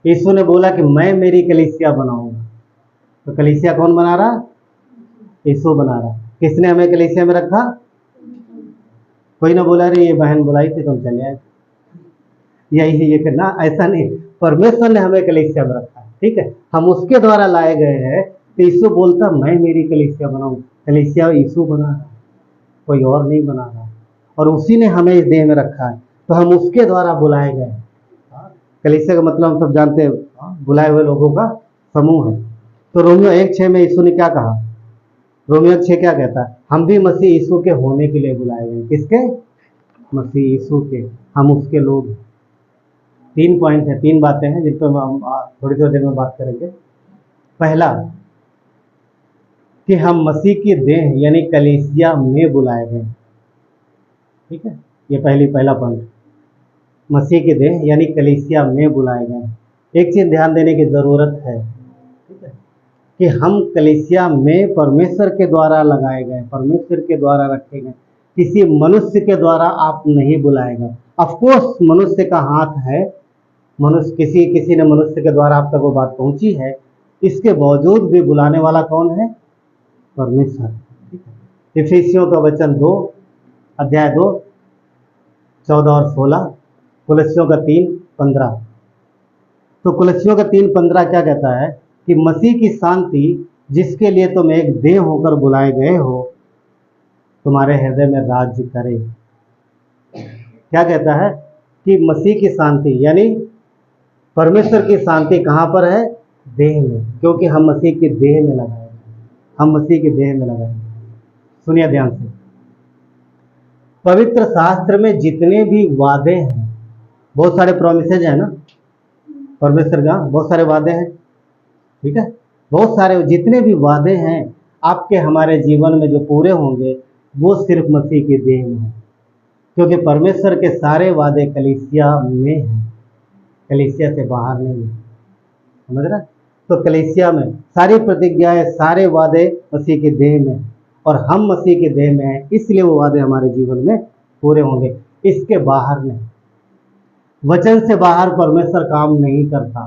यीशु ने बोला कि मैं मेरी कलीसिया बनाऊंगा। तो कलीसिया कौन बना रहा? यीशु बना रहा। किसने हमें कलीसिया में रखा? कोई ना बोला रे ये बहन बुलाई थी तुम चले आए, यही ये करना, ऐसा नहीं। परमेश्वर ने हमें कलीसिया में रखा। ठीक है, हम उसके द्वारा लाए गए हैं। तो यीशु बोलता मैं मेरी कलीसिया बनाऊं। कलीसिया यीशु बना रहा, कोई और नहीं बना रहा, और उसी ने हमें इस देह में रखा है। तो हम उसके द्वारा बुलाए गए। कलीसिया का मतलब हम सब जानते हैं, बुलाए हुए लोगों का समूह है। तो रोमियो 1:6 में यीशु ने क्या कहा? रोमियो 1:6 क्या कहता है? हम भी मसीह यीशु के होने के लिए बुलाए गए। किसके? मसीह यीशु के। हम उसके लोग हैं। 3 पॉइंट है, 3 बातें हैं जिन पर हम थोड़ी देर में बात करेंगे। पहला कि हम मसीह की देह यानी कलीसिया में बुलाए गए। ठीक है, ये पहला पॉइंट, मसीह की देह यानी कलीसिया में बुलाए गए। एक चीज ध्यान देने की जरूरत है, ठीक है, कि हम कलीसिया में परमेश्वर के द्वारा लगाए गए, परमेश्वर के द्वारा रखे गए, किसी मनुष्य के द्वारा आप नहीं बुलाए गए। ऑफकोर्स मनुष्य का हाथ है, मनुष्य किसी ने मनुष्य के द्वारा आप तक वो बात पहुंची है, इसके बावजूद भी बुलाने वाला कौन है? परमेश्वर। इफिसियों का वचन 2 अध्याय 2 14 और 16, कुलस्सियों का 3:15। तो कुलस्सियों का 3:15 क्या कहता है कि मसीह की शांति जिसके लिए तुम एक देह होकर बुलाए गए हो तुम्हारे हृदय में राज्य करे। क्या कहता है कि मसीह की शांति यानी परमेश्वर की शांति कहाँ पर है? देह में, क्योंकि हम मसीह की देह में लगाए, हम मसीह की देह में लगाए। सुनिए ध्यान से, पवित्र शास्त्र में जितने भी वादे हैं, बहुत सारे प्रोमिसेज है ना परमेश्वर का, बहुत सारे वादे हैं। ठीक है, बहुत सारे जितने भी वादे हैं आपके हमारे जीवन में जो पूरे होंगे वो सिर्फ मसीह की देह में है, क्योंकि परमेश्वर के सारे वादे कलीसिया में हैं, कलीसिया से बाहर नहीं है। समझ रहे? तो कलीसिया में सारी प्रतिज्ञाएं, सारे वादे मसीह के देह में, और हम मसीह के देह में हैं, इसलिए वो वादे हमारे जीवन में पूरे होंगे, इसके बाहर नहीं। वचन से बाहर परमेश्वर काम नहीं करता।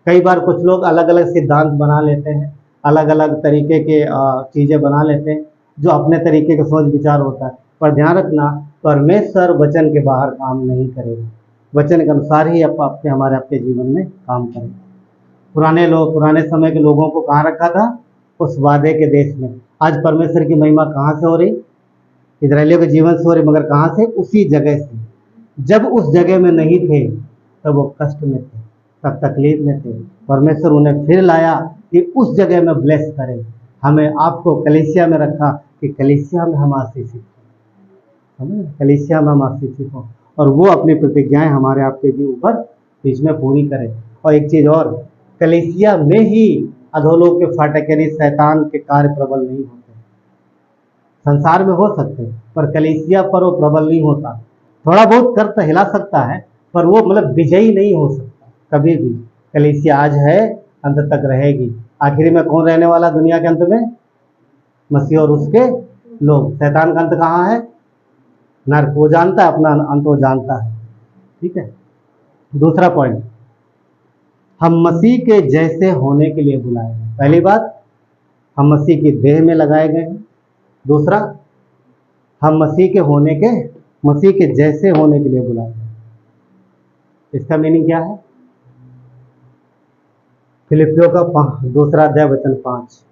कई बार कुछ लोग अलग अलग सिद्धांत बना लेते हैं, अलग अलग तरीके के चीज़ें बना लेते हैं जो अपने तरीके का सोच विचार होता है। पर ध्यान रखना, परमेश्वर वचन के बाहर काम नहीं करेगा, वचन के अनुसार ही आपके हमारे आपके जीवन में काम करेगा। पुराने समय के लोगों को कहाँ रखा था? उस वादे के देश में। आज परमेश्वर की महिमा कहाँ से हो रही? इजरायलियों के जीवन से हो रही, मगर कहाँ से? उसी जगह से। जब उस जगह में नहीं थे तब वो कष्ट में थे, तब तकलीफ में थे। परमेश्वर उन्हें फिर लाया कि उस जगह में ब्लेस करे। हमें आपको कलीसिया में रखा कि कलीसिया में हम आशीषित हों, कलीसिया में हम आशीषित हों, और वो अपनी प्रतिज्ञाएं हमारे आपके भी ऊपर बीच में पूरी करे। और एक चीज़ और, कलीसिया में ही अधोलोक के फाटक यानी शैतान के कार्य प्रबल नहीं होते। संसार में हो सकते हैं पर कलीसिया पर वो प्रबल नहीं होता। थोड़ा बहुत कर तो हिला सकता है पर वो मतलब विजयी नहीं हो सकता कभी भी। कलीसिया आज है, अंत तक रहेगी। आखिरी में कौन रहने वाला दुनिया के अंत में? मसीह और उसके लोग। शैतान का अंत कहाँ है? नर्क। वो जानता है अपना अंत, वो जानता है। ठीक है। दूसरा पॉइंट, हम मसीह के जैसे होने के लिए बुलाए गए। पहली बात, हम मसीह की देह में लगाए गए हैं। दूसरा, हम मसीह के जैसे होने के लिए बुलाए गए। इसका मीनिंग क्या है? फिलिपियों का 2 अध्याय वचन 5,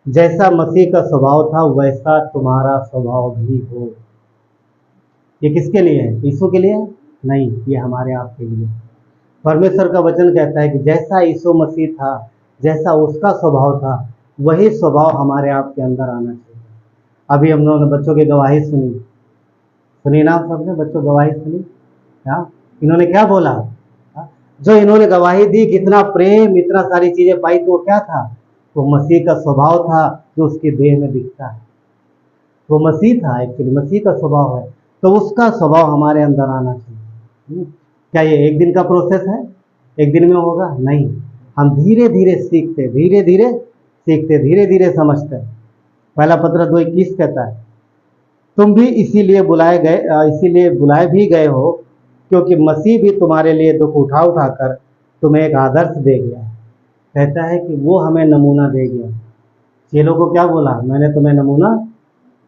जैसा मसीह का स्वभाव था वैसा तुम्हारा स्वभाव भी हो। ये किसके लिए है? यीशु के लिए? नहीं, ये हमारे आप के लिए। परमेश्वर का वचन कहता है कि जैसा यीशु मसीह था, जैसा उसका स्वभाव था, वही स्वभाव हमारे आप के अंदर आना चाहिए। अभी हम लोगों ने बच्चों की गवाही सुनी ना? सबने बच्चों गवाही सुनी? इन्होंने क्या बोला? जो इन्होंने गवाही दी, कितना प्रेम, इतना सारी चीजें पाई, तो वो क्या था? वो मसीह का स्वभाव था जो उसकी देह में दिखता है। वो मसीह था, एक्चुअली मसीह का स्वभाव है, तो उसका स्वभाव हमारे अंदर आना चाहिए। क्या ये एक दिन का प्रोसेस है? एक दिन में होगा? नहीं। हम धीरे धीरे सीखते, धीरे धीरे समझते हैं। पहला पत्र 2:21 कहता है, तुम भी इसीलिए बुलाए भी गए हो क्योंकि मसीह भी तुम्हारे लिए दुख उठा कर तुम्हें एक आदर्श दे गया। कहता है कि वो हमें नमूना दे गया। चेलों को क्या बोला? मैंने तुम्हें नमूना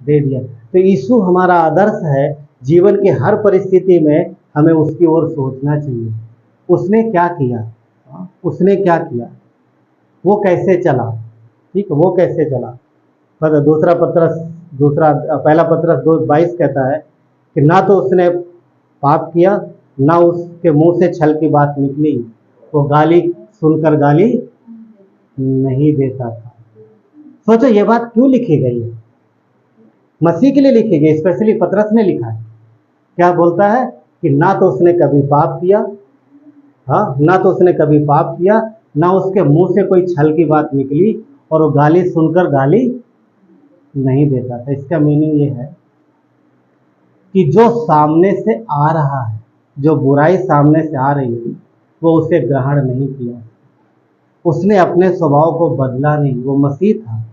दे दिया। तो यीशु हमारा आदर्श है। जीवन की हर परिस्थिति में हमें उसकी ओर सोचना चाहिए। उसने क्या किया? वो कैसे चला? ठीक है, वो कैसे चला? पहला पत्रस 2:22 कहता है कि ना तो उसने पाप किया, ना उसके मुंह से छल की बात निकली। वो गाली सुनकर गाली नहीं देता था। सोचो ये बात क्यों लिखी गई है? मसीह के लिए लिखी गई, स्पेशली पतरस ने लिखा है। क्या बोलता है कि ना तो उसने कभी पाप किया, ना उसके मुंह से कोई छल की बात निकली, और वो गाली सुनकर गाली नहीं देता था। इसका मीनिंग ये है कि जो सामने से आ रहा है, जो बुराई सामने से आ रही है, वो उसे ग्रहण नहीं किया। उसने अपने स्वभाव को बदला नहीं। वो मसीह था,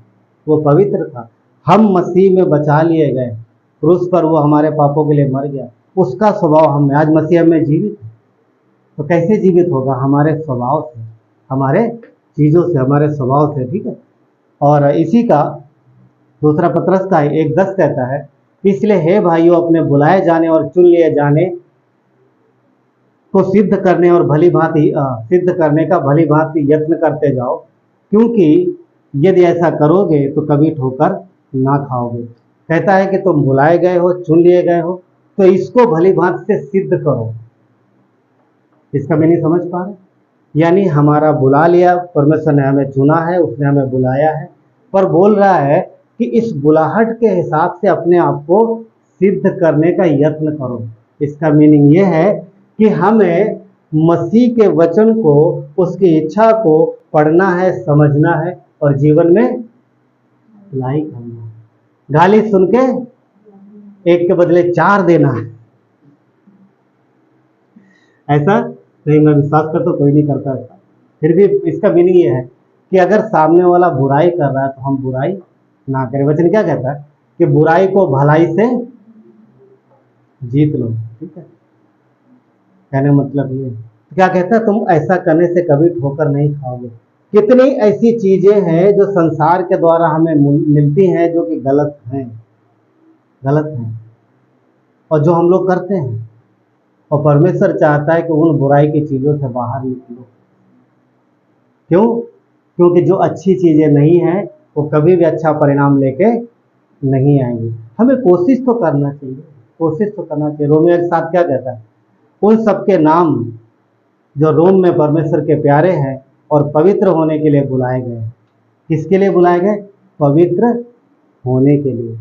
वो पवित्र था। हम मसीह में बचा लिए गए। क्रूस पर वो हमारे पापों के लिए मर गया। उसका स्वभाव हम में, आज मसीह में जीवित है। तो कैसे जीवित होगा? हमारे स्वभाव से, हमारे चीज़ों से, हमारे स्वभाव से। ठीक है। और इसी का दूसरा पत्रस का 1:10 कहता है, इसलिए हे भाइयों, अपने बुलाए जाने और चुन लिए जाने को सिद्ध करने का भली भांति यत्न करते जाओ, क्योंकि यदि ऐसा करोगे तो कभी ठोकर ना खाओगे। कहता है कि तुम बुलाए गए हो, चुन लिए गए हो, तो इसको भली भांति से सिद्ध करो। इसका मीनिंग समझ पा रहे? यानी हमारा बुला लिया, परमेश्वर ने हमें चुना है, उसने हमें बुलाया है, पर बोल रहा है कि इस बुलाहट के हिसाब से अपने आप को सिद्ध करने का यत्न करो। इसका मीनिंग ये है कि हमें मसीह के वचन को, उसकी इच्छा को पढ़ना है, समझना है और जीवन में अप्लाई करना है। गाली सुन के एक के बदले 4 देना है, ऐसा नहीं। मैं विश्वास करता हूँ कोई नहीं करता ऐसा। फिर भी इसका मीनिंग ये है कि अगर सामने वाला बुराई कर रहा है तो हम बुराई ना करें। वचन क्या कहता है कि बुराई को भलाई से जीत लो। ठीक है, कहने मतलब ये तो क्या कहता है, तुम ऐसा करने से कभी ठोकर नहीं खाओगे। कितनी ऐसी चीजें हैं जो संसार के द्वारा हमें मिलती हैं जो कि गलत हैं, गलत हैं, और जो हम लोग करते हैं। और परमेश्वर चाहता है कि उन बुराई की चीजों से बाहर निकलो। क्यों? क्योंकि जो अच्छी चीजें नहीं हैं वो कभी भी अच्छा परिणाम लेके नहीं आएंगी। हमें कोशिश तो करना चाहिए, कोशिश तो करना चाहिए। रोमियो 1:7 क्या कहता है, उन सबके नाम जो रोम में परमेश्वर के प्यारे हैं और पवित्र होने के लिए बुलाए गए। किसके लिए बुलाए गए? पवित्र होने के लिए।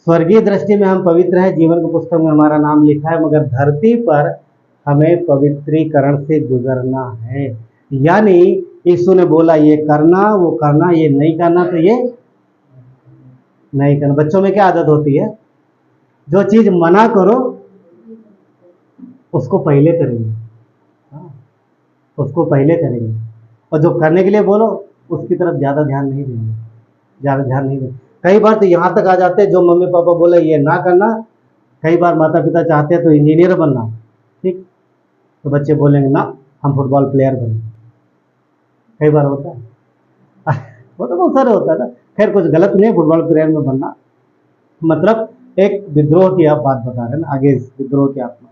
स्वर्गीय दृष्टि में हम पवित्र हैं, जीवन की पुस्तक में हमारा नाम लिखा है, मगर धरती पर हमें पवित्रीकरण से गुजरना है। यानी यीशु ने बोला ये करना, वो करना, ये नहीं करना, तो ये नहीं करना। बच्चों में क्या आदत होती है, जो चीज मना करो उसको पहले करेंगे, उसको पहले करेंगे, और जो करने के लिए बोलो उसकी तरफ ज्यादा ध्यान नहीं देंगे, ज्यादा ध्यान नहीं देंगे। कई बार तो यहाँ तक आ जाते हैं, जो मम्मी पापा बोले ये ना करना, कई बार माता पिता चाहते हैं तो इंजीनियर बनना, ठीक, तो बच्चे बोलेंगे ना हम फुटबॉल प्लेयर बने। कई बार होता है वो तो बहुत सारे होता है ना। खैर कुछ गलत नहीं है फुटबॉल प्लेयर में बनना, मतलब एक विद्रोह की आप बात बता रहे हैं ना, आगे इस विद्रोह की आत्मा।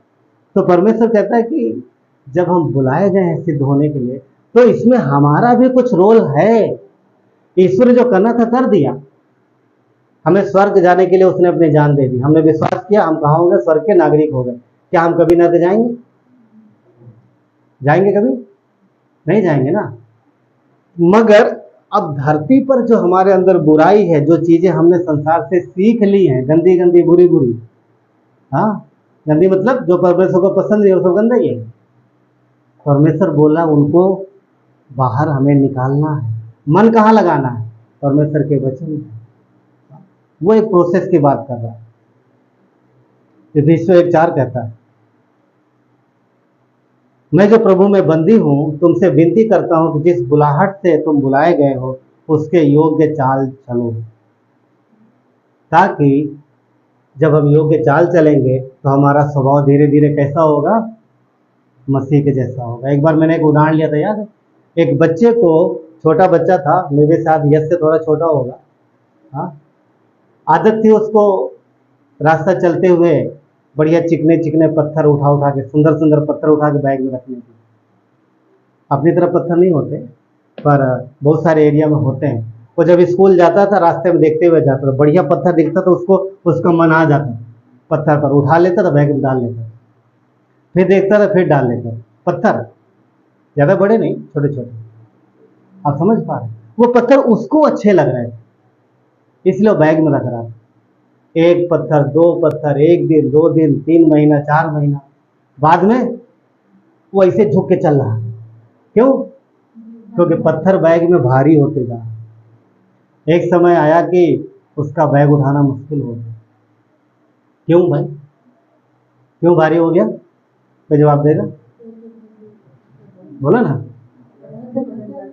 तो परमेश्वर कहता है कि जब हम बुलाए गए हैं सिद्ध होने के लिए, तो इसमें हमारा भी कुछ रोल है। ईश्वर ने जो करना था कर दिया। हमें स्वर्ग जाने के लिए उसने अपनी जान दे दी, हमने विश्वास किया, हम कहाँ होंगे? स्वर्ग के नागरिक हो गए। क्या हम कभी नर्क जाएंगे? जाएंगे कभी? नहीं जाएंगे ना। मगर अब धरती पर जो हमारे अंदर बुराई है, जो चीजें हमने संसार से सीख ली हैं, गंदी गंदी बुरी बुरी, हाँ गंदी मतलब जो परमेश्वर को पसंद नहीं, वो सब गंदा ही है। परमेश्वर बोला उनको बाहर हमें निकालना है। मन कहाँ लगाना है? परमेश्वर के वचन में। वो एक प्रोसेस की बात कर रहा है। इफिसियों 1:4 कहता है, मैं जो प्रभु में बंदी हूं तुमसे विनती करता हूं कि जिस बुलाहट से तुम बुलाए गए हो उसके योग्य चाल चलो, ताकि जब हम योग्य चाल चलेंगे तो हमारा स्वभाव धीरे धीरे कैसा होगा? मसीह के जैसा होगा। एक बार मैंने एक उदाहरण लिया था, याद है? एक बच्चे को, छोटा बच्चा था, मेरे साथ यश से थोड़ा छोटा होगा, हाँ, आदत थी उसको रास्ता चलते हुए बढ़िया चिकने चिकने पत्थर उठा उठा के, सुंदर सुंदर पत्थर उठा के बैग में रखने की। अपनी तरफ पत्थर नहीं होते पर बहुत सारे एरिया में होते हैं। वो जब स्कूल जाता था रास्ते में देखते हुए जाता था, बढ़िया पत्थर दिखता तो उसको उसका मन आ जाता, पत्थर पर उठा लेता था, बैग में डाल लेता, फिर देखता था, फिर डाल लेता। पत्थर ज़्यादा बड़े नहीं, छोटे छोटे। आप समझ पा रहे? वो पत्थर उसको अच्छे लग रहे थे इसलिए बैग में रख रहा था। एक पत्थर, दो पत्थर, एक दिन, 2 दिन, 3 महीना, 4 महीना, बाद में वो ऐसे झुक के चल रहा। क्यों? क्योंकि पत्थर बैग में भारी होते जा रहा। एक समय आया कि उसका बैग उठाना मुश्किल हो गया। क्यों भाई? क्यों भारी हो गया? कोई जवाब देगा? बोलो ना।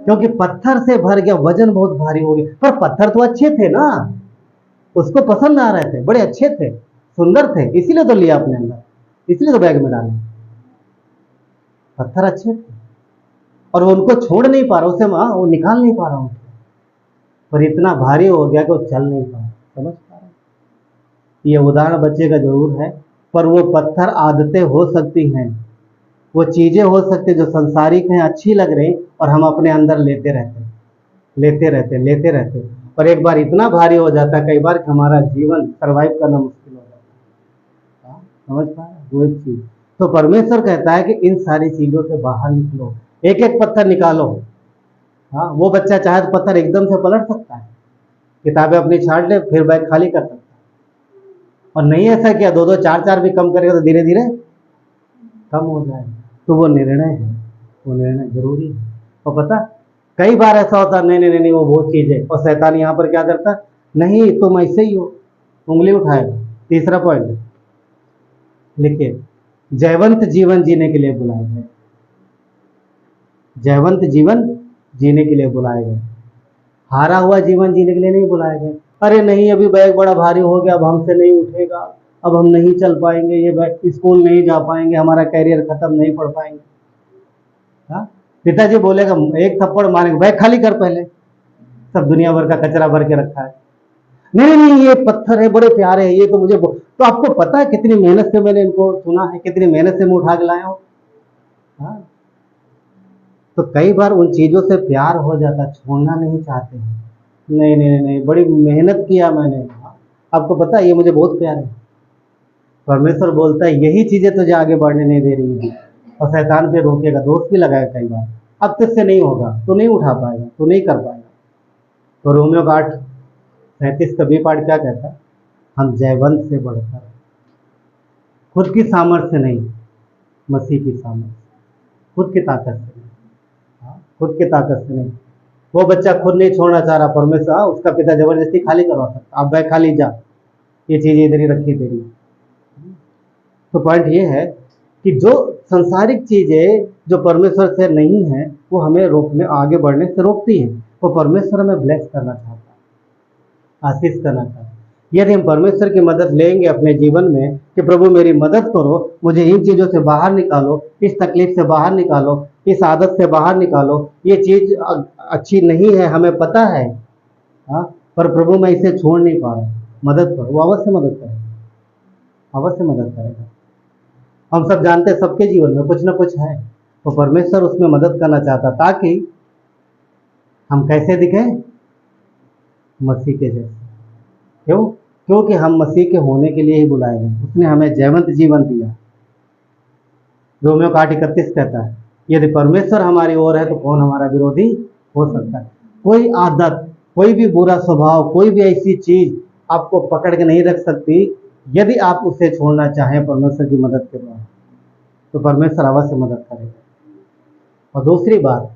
क्योंकि पत्थर से भर गया, वजन बहुत भारी हो गया। पर पत्थर तो अच्छे थे ना, उसको पसंद आ रहे थे, बड़े अच्छे थे, सुंदर थे, इसीलिए तो लिया अपने अंदर, इसलिए तो बैग में डाला। पत्थर अच्छे थे और वो उनको छोड़ नहीं पा रहा, उसे वो निकाल नहीं पा रहा हूँ, पर इतना भारी हो गया कि वो चल नहीं पा रहा। समझ पा रहे? ये उदाहरण बच्चे का जरूर है, पर वो पत्थर आदतें हो सकती हैं, वो चीजें हो सकती जो संसारिक हैं, अच्छी लग रही, और हम अपने अंदर लेते रहते लेते रहते लेते रहते, और एक बार इतना भारी हो जाता है कई बार कि हमारा जीवन सर्वाइव करना मुश्किल हो जाता है। समझ पा रहे? वो एक चीज। तो परमेश्वर कहता है कि इन सारी चीजों से बाहर निकलो, एक एक पत्थर निकालो। हाँ, वो बच्चा चाहे तो पत्थर एकदम से पलट सकता है, किताबें अपनी छाट ले, फिर बैग खाली कर सकता है, और नहीं ऐसा किया 2-2, 4-4 भी कम करेगा तो धीरे धीरे कम हो जाएगा। तो वो निर्णय है, वो निर्णय जरूरी है। और पता कई बार ऐसा होता है, नहीं नहीं नहीं वो बहुत चीज है, और शैतान यहाँ पर क्या करता, नहीं तुम ऐसे ही हो, उंगली उठाएगा। तीसरा पॉइंट लिखिए, जयवंत जीवन जीने के लिए बुलाए गए, जयवंत जीवन जीने के लिए बुलाए गए, हारा हुआ जीवन जीने के लिए नहीं बुलाए गए। अरे नहीं अभी बैग बड़ा भारी हो गया, अब हमसे नहीं उठेगा, अब हम नहीं चल पाएंगे, ये बैग, स्कूल नहीं जा पाएंगे, हमारा कैरियर खत्म, नहीं पढ़ पाएंगे। हाँ, पिताजी बोलेगा एक थप्पड़ मारेंगे, बैग खाली कर पहले, सब दुनिया भर का कचरा भर के रखा है। नहीं नहीं ये पत्थर है, बड़े प्यारे हैं, ये तो मुझे तो आपको पता है कितनी मेहनत से मैंने इनको चुना है, कितनी मेहनत से मैं उठा के लाया हूँ। हाँ, तो कई बार उन चीजों से प्यार हो जाता, छोड़ना नहीं चाहते हैं। नहीं नहीं नहीं, बड़ी मेहनत किया मैंने। हाँ, आपको पता है ये मुझे बहुत प्यार है। परमेश्वर बोलता है यही चीजें तुझे आगे बढ़ने नहीं दे रही है, और शैतान पे रोकेगा, दोस्त भी लगाएगा कई बार। अब तुझसे नहीं होगा, तू नहीं उठा पाएगा, तू नहीं कर पाएगा। तो रोमियो का 8:37 का बी पार्ट क्या कहता है? हम जयवंत से बढ़कर, खुद की सामर्थ्य नहीं, मसीह की सामर्थ्य, खुद की ताकत से नहीं। हाँ, खुद की ताकत से नहीं। वो बच्चा खुद नहीं छोड़ना चाह रहा, परमेश्वर उसका पिता जबरदस्ती खाली करवा सकता, आप बैग खाली जा, ये चीज इधर ही रखी तेरी। तो पॉइंट ये है कि जो संसारिक चीजें जो परमेश्वर से नहीं है, वो हमें रोकने, आगे बढ़ने से रोकती है। वो परमेश्वर हमें ब्लेस करना चाहता है, आशीष करना चाहता है। यदि हम परमेश्वर की मदद लेंगे अपने जीवन में कि प्रभु मेरी मदद करो, मुझे इन चीज़ों से बाहर निकालो, इस तकलीफ से बाहर निकालो, इस आदत से बाहर निकालो, ये चीज़ अच्छी नहीं है, हमें पता है। हाँ, पर प्रभु मैं इसे छोड़ नहीं पा रहा, मदद करो। वो अवश्य मदद करेगा, अवश्य मदद करेगा। हम सब जानते हैं सबके जीवन में कुछ ना कुछ है, तो परमेश्वर उसमें मदद करना चाहता, ताकि हम कैसे दिखें? मसीह के जैसे। क्यों? क्योंकि हम मसीह के होने के लिए ही बुलाए गए। उसने हमें जयवंत जीवन दिया। रोमियो का 8:31 कहता है यदि परमेश्वर हमारी ओर है तो कौन हमारा विरोधी हो सकता है। कोई आदत, कोई भी बुरा स्वभाव, कोई भी ऐसी चीज आपको पकड़ के नहीं रख सकती। यदि आप उसे छोड़ना चाहें परमेश्वर की मदद के द्वारा, तो परमेश्वर अवश्य मदद करेगा। और दूसरी बात,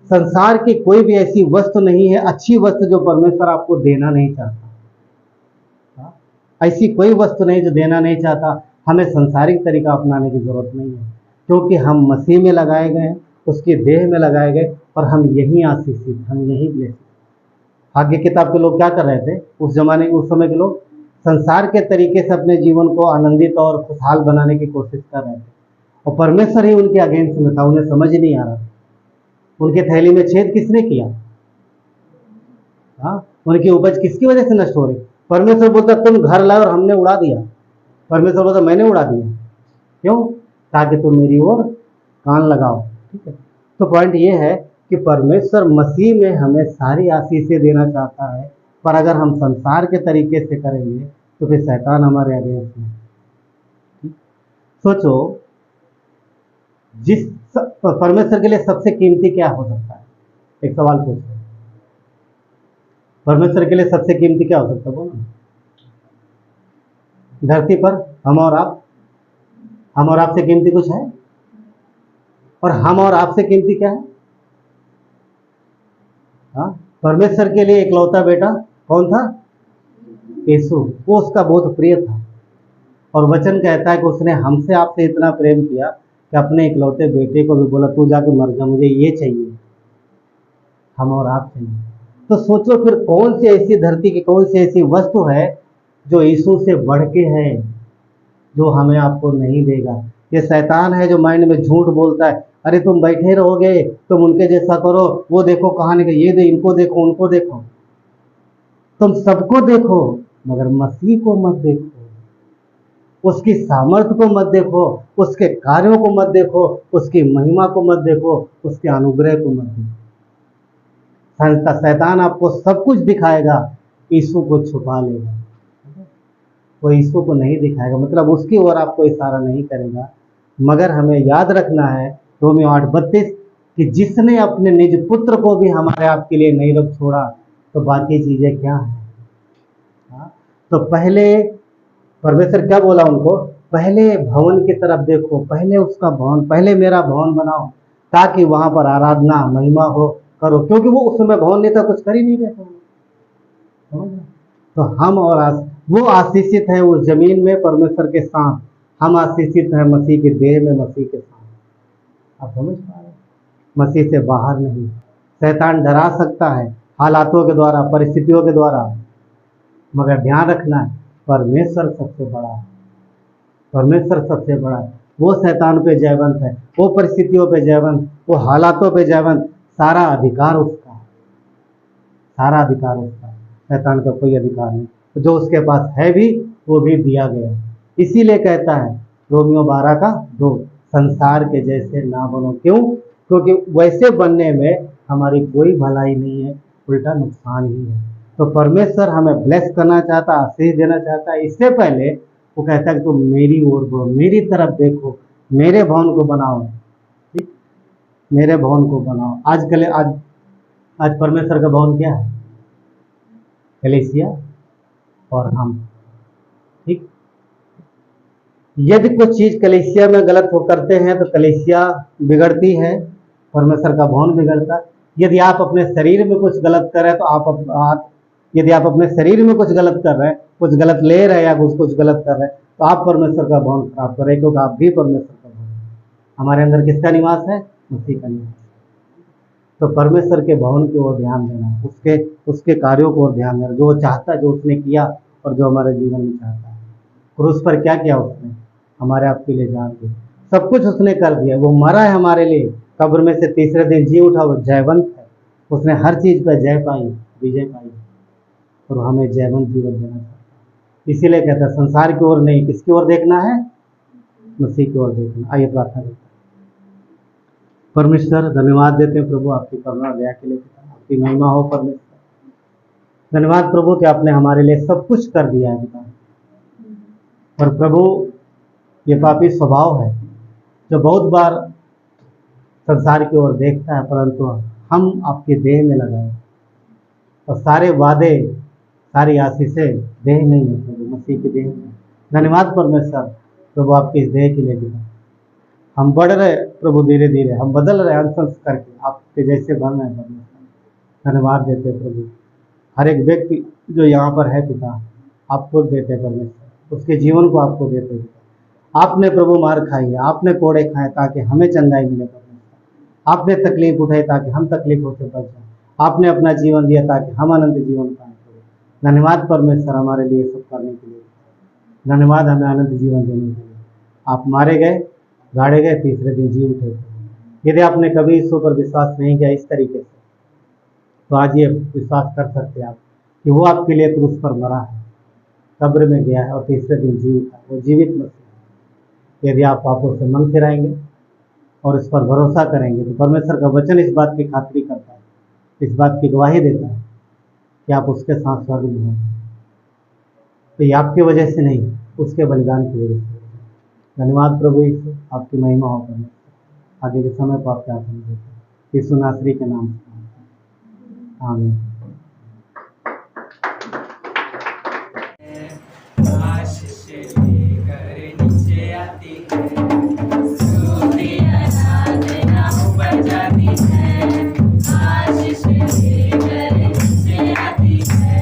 संसार की कोई भी ऐसी वस्तु नहीं है, अच्छी वस्तु, जो परमेश्वर आपको देना नहीं चाहता। ऐसी कोई वस्तु नहीं जो देना नहीं चाहता। हमें संसारिक तरीका अपनाने की जरूरत नहीं है, क्योंकि हम मसीह में लगाए गए हैं, उसके देह में लगाए गए, और हम यही आशीषित, हम यही ब्लेसित। भाग्य किताब के लोग क्या कर रहे थे उस जमाने, उस समय के लोग संसार के तरीके से अपने जीवन को आनंदित और खुशहाल बनाने की कोशिश कर रहे थे, और परमेश्वर ही उनके अगेंस्ट में था। उन्हें समझ नहीं आ रहा, उनके थैली में छेद किसने किया? हाँ, उनकी उपज किसकी वजह से नष्ट हो रही? परमेश्वर बोलता तुम घर लाए और हमने उड़ा दिया। परमेश्वर बोलता मैंने उड़ा दिया। क्यों? ताकि तुम मेरी ओर कान लगाओ। ठीक है, तो पॉइंट ये है कि परमेश्वर मसीह में हमें सारी आशीषें देना चाहता है, पर अगर हम संसार के तरीके से करेंगे तो फिर शैतान हमारे अगेंस्ट में। सोचो, जिस परमेश्वर के लिए सबसे कीमती क्या हो सकता है? एक सवाल पूछो, परमेश्वर के लिए सबसे कीमती क्या हो सकता है? बोलो। धरती पर हम और आप से कीमती कुछ है? और हम और आप से कीमती क्या है? हाँ, परमेश्वर के लिए इकलौता बेटा कौन था? यीशु। वो उसका बहुत प्रिय था, और वचन कहता है कि उसने हमसे आपसे इतना प्रेम किया कि अपने इकलौते बेटे को भी बोला तू जाके मर जा, मुझे ये चाहिए, हम और आप चाहिए। तो सोचो फिर कौन सी ऐसी धरती की कौन सी ऐसी वस्तु है जो यीशु से बढ़ के है, जो हमें आपको नहीं देगा? ये शैतान है जो माइंड में झूठ बोलता है, अरे तुम बैठे रहोगे, तुम उनके जैसा करो, वो देखो कहानी का ये दे, इनको देखो, उनको देखो। तुम सबको देखो मगर मसीह को मत देखो, उसकी सामर्थ्य को मत देखो, उसके कार्यों को मत देखो, उसकी महिमा को मत देखो, उसके अनुग्रह को मत देखो। शैतान आपको सब कुछ दिखाएगा, यीशु को छुपा लेगा। वो यीशु को नहीं दिखाएगा, मतलब उसकी ओर आपको इशारा नहीं करेगा। मगर हमें याद रखना है रोमियो 8:32 कि जिसने अपने निज पुत्र को भी हमारे आपके लिए नहीं रख छोड़ा, तो बाकी चीजें क्या हैं? तो पहले परमेश्वर क्या बोला उनको? पहले भवन की तरफ देखो, पहले उसका भवन, पहले मेरा भवन बनाओ, ताकि वहां पर आराधना महिमा हो करो। क्योंकि वो उस समय भवन नहीं था, कुछ कर ही नहीं रहे थे। तो हम और वो आशीषित है उस जमीन में परमेश्वर के साथ, हम आशीषित हैं मसीह के देह में, मसीह के साथ। आप समझ पा रहे? मसीह से बाहर नहीं। शैतान डरा सकता है हालातों के द्वारा, परिस्थितियों के द्वारा, मगर ध्यान रखना है परमेश्वर सबसे बड़ा है। परमेश्वर सबसे बड़ा है। वो शैतान पे जयवंत है, वो परिस्थितियों पे जयवंत, वो हालातों पे जयवंत, सारा अधिकार उसका है, सारा अधिकार उसका है, शैतान का कोई अधिकार नहीं। तो जो उसके पास है भी वो भी दिया गया है। इसीलिए कहता है रोमियो 12:2, संसार के जैसे ना बनो। क्यों? क्योंकि वैसे बनने में हमारी कोई भलाई नहीं है, उल्टा नुकसान ही है। तो परमेश्वर हमें ब्लेस करना चाहता, आशीष देना चाहता है। इससे पहले वो कहता है कि तुम मेरी ओर बढ़ो, मेरी तरफ देखो, मेरे भवन को बनाओ, ठीक, मेरे भवन को बनाओ। आज परमेश्वर का भवन क्या है? कलीसिया और हम, ठीक। यदि कुछ चीज कलीसिया में गलत हो करते हैं तो कलीसिया बिगड़ती है, परमेश्वर का भवन बिगड़ता है। यदि आप अपने शरीर में कुछ गलत कर रहे हैं तो यदि आप अपने शरीर में कुछ गलत कर रहे हैं, कुछ गलत ले रहे हैं या कुछ गलत कर रहे हैं, तो आप परमेश्वर का भवन खराब कर रहे हैं, क्योंकि आप भी परमेश्वर का भवन हैं। हमारे अंदर किसका निवास है? मसीह का निवास। तो परमेश्वर के भवन की ओर ध्यान देना, उसके कार्यों को ओर ध्यान देना, जो वो चाहता है, जो उसने किया और जो हमारे जीवन में चाहता है। क्रूस पर क्या किया उसने? हमारे आपके लिए जान दी, सब कुछ उसने कर दिया। वो मरा है हमारे लिए, कब्र में से तीसरे दिन जी उठा, वो जयवंत है। उसने हर चीज पर जय पाई, विजय पाई, और हमें जयवंत जीवन देना चाहता है। इसीलिए कहता है संसार की ओर नहीं, किसकी ओर देखना है? मसीह की ओर देखना। आइए प्रार्थना करते हैं। परमेश्वर धन्यवाद देते हैं प्रभु आपकी करुणा दया के लिए, पिता आपकी महिमा हो परमेश्वर। धन्यवाद प्रभु कि आपने हमारे लिए सब कुछ कर दिया है पिता। और प्रभु ये पापी स्वभाव है जो बहुत बार संसार की ओर देखता है, परंतु हम आपके देह में लगाए, और सारे वादे, सारी आशीषें देह नहीं है प्रभु, मसीह के देह में। धन्यवाद परमेश्वर प्रभु आपके इस देह के लिए पिता। हम बढ़ रहे प्रभु, धीरे धीरे हम बदल रहे अंश करके, आपके जैसे बन रहे हैं परमेश्वर। धन्यवाद देते प्रभु। हर एक व्यक्ति जो यहाँ पर है पिता, आपको देते परमेश्वर, उसके जीवन को आपको देते पिता। आपने प्रभु मार खाई है, आपने कोड़े खाए ताकि हमें चंगाई मिले परमेश्वर। आपने तकलीफ उठाई ताकि हम तकलीफों से बच जाए। आपने अपना जीवन दिया ताकि हम अनंत जीवन पाएं। धन्यवाद परमेश्वर हमारे लिए सब करने के लिए। धन्यवाद हमें अनंत जीवन देने के लिए। आप मारे गए, गाड़े गए, तीसरे दिन जी उठे। यदि आपने कभी ईश्वर पर विश्वास नहीं किया इस तरीके से, तो आज ये विश्वास कर सकते हैं आप कि वो आपके लिए क्रूस पर मरा है, कब्र में गया है और तीसरे दिन जी उठा। वो जीवित मसीह। यदि आप पापों से मन फिराएंगे और इस पर भरोसा करेंगे तो परमेश्वर का वचन इस बात की खातिरी करता है, इस बात की गवाही देता है कि आप उसके साथ स्वर्ग में होंगे। तो ये आपकी वजह से नहीं, उसके बलिदान की वजह से। धन्यवाद प्रभु यीशु, आपकी महिमा हो परमेश्वर। आगे के समय को आप क्या करेंगे? यीशु नासरी के नाम से आमीन। आशीष लेकर नीचे आती है, स्तुति आराधना ऊपर जाती है। आशीष लेकर नीचे आती है।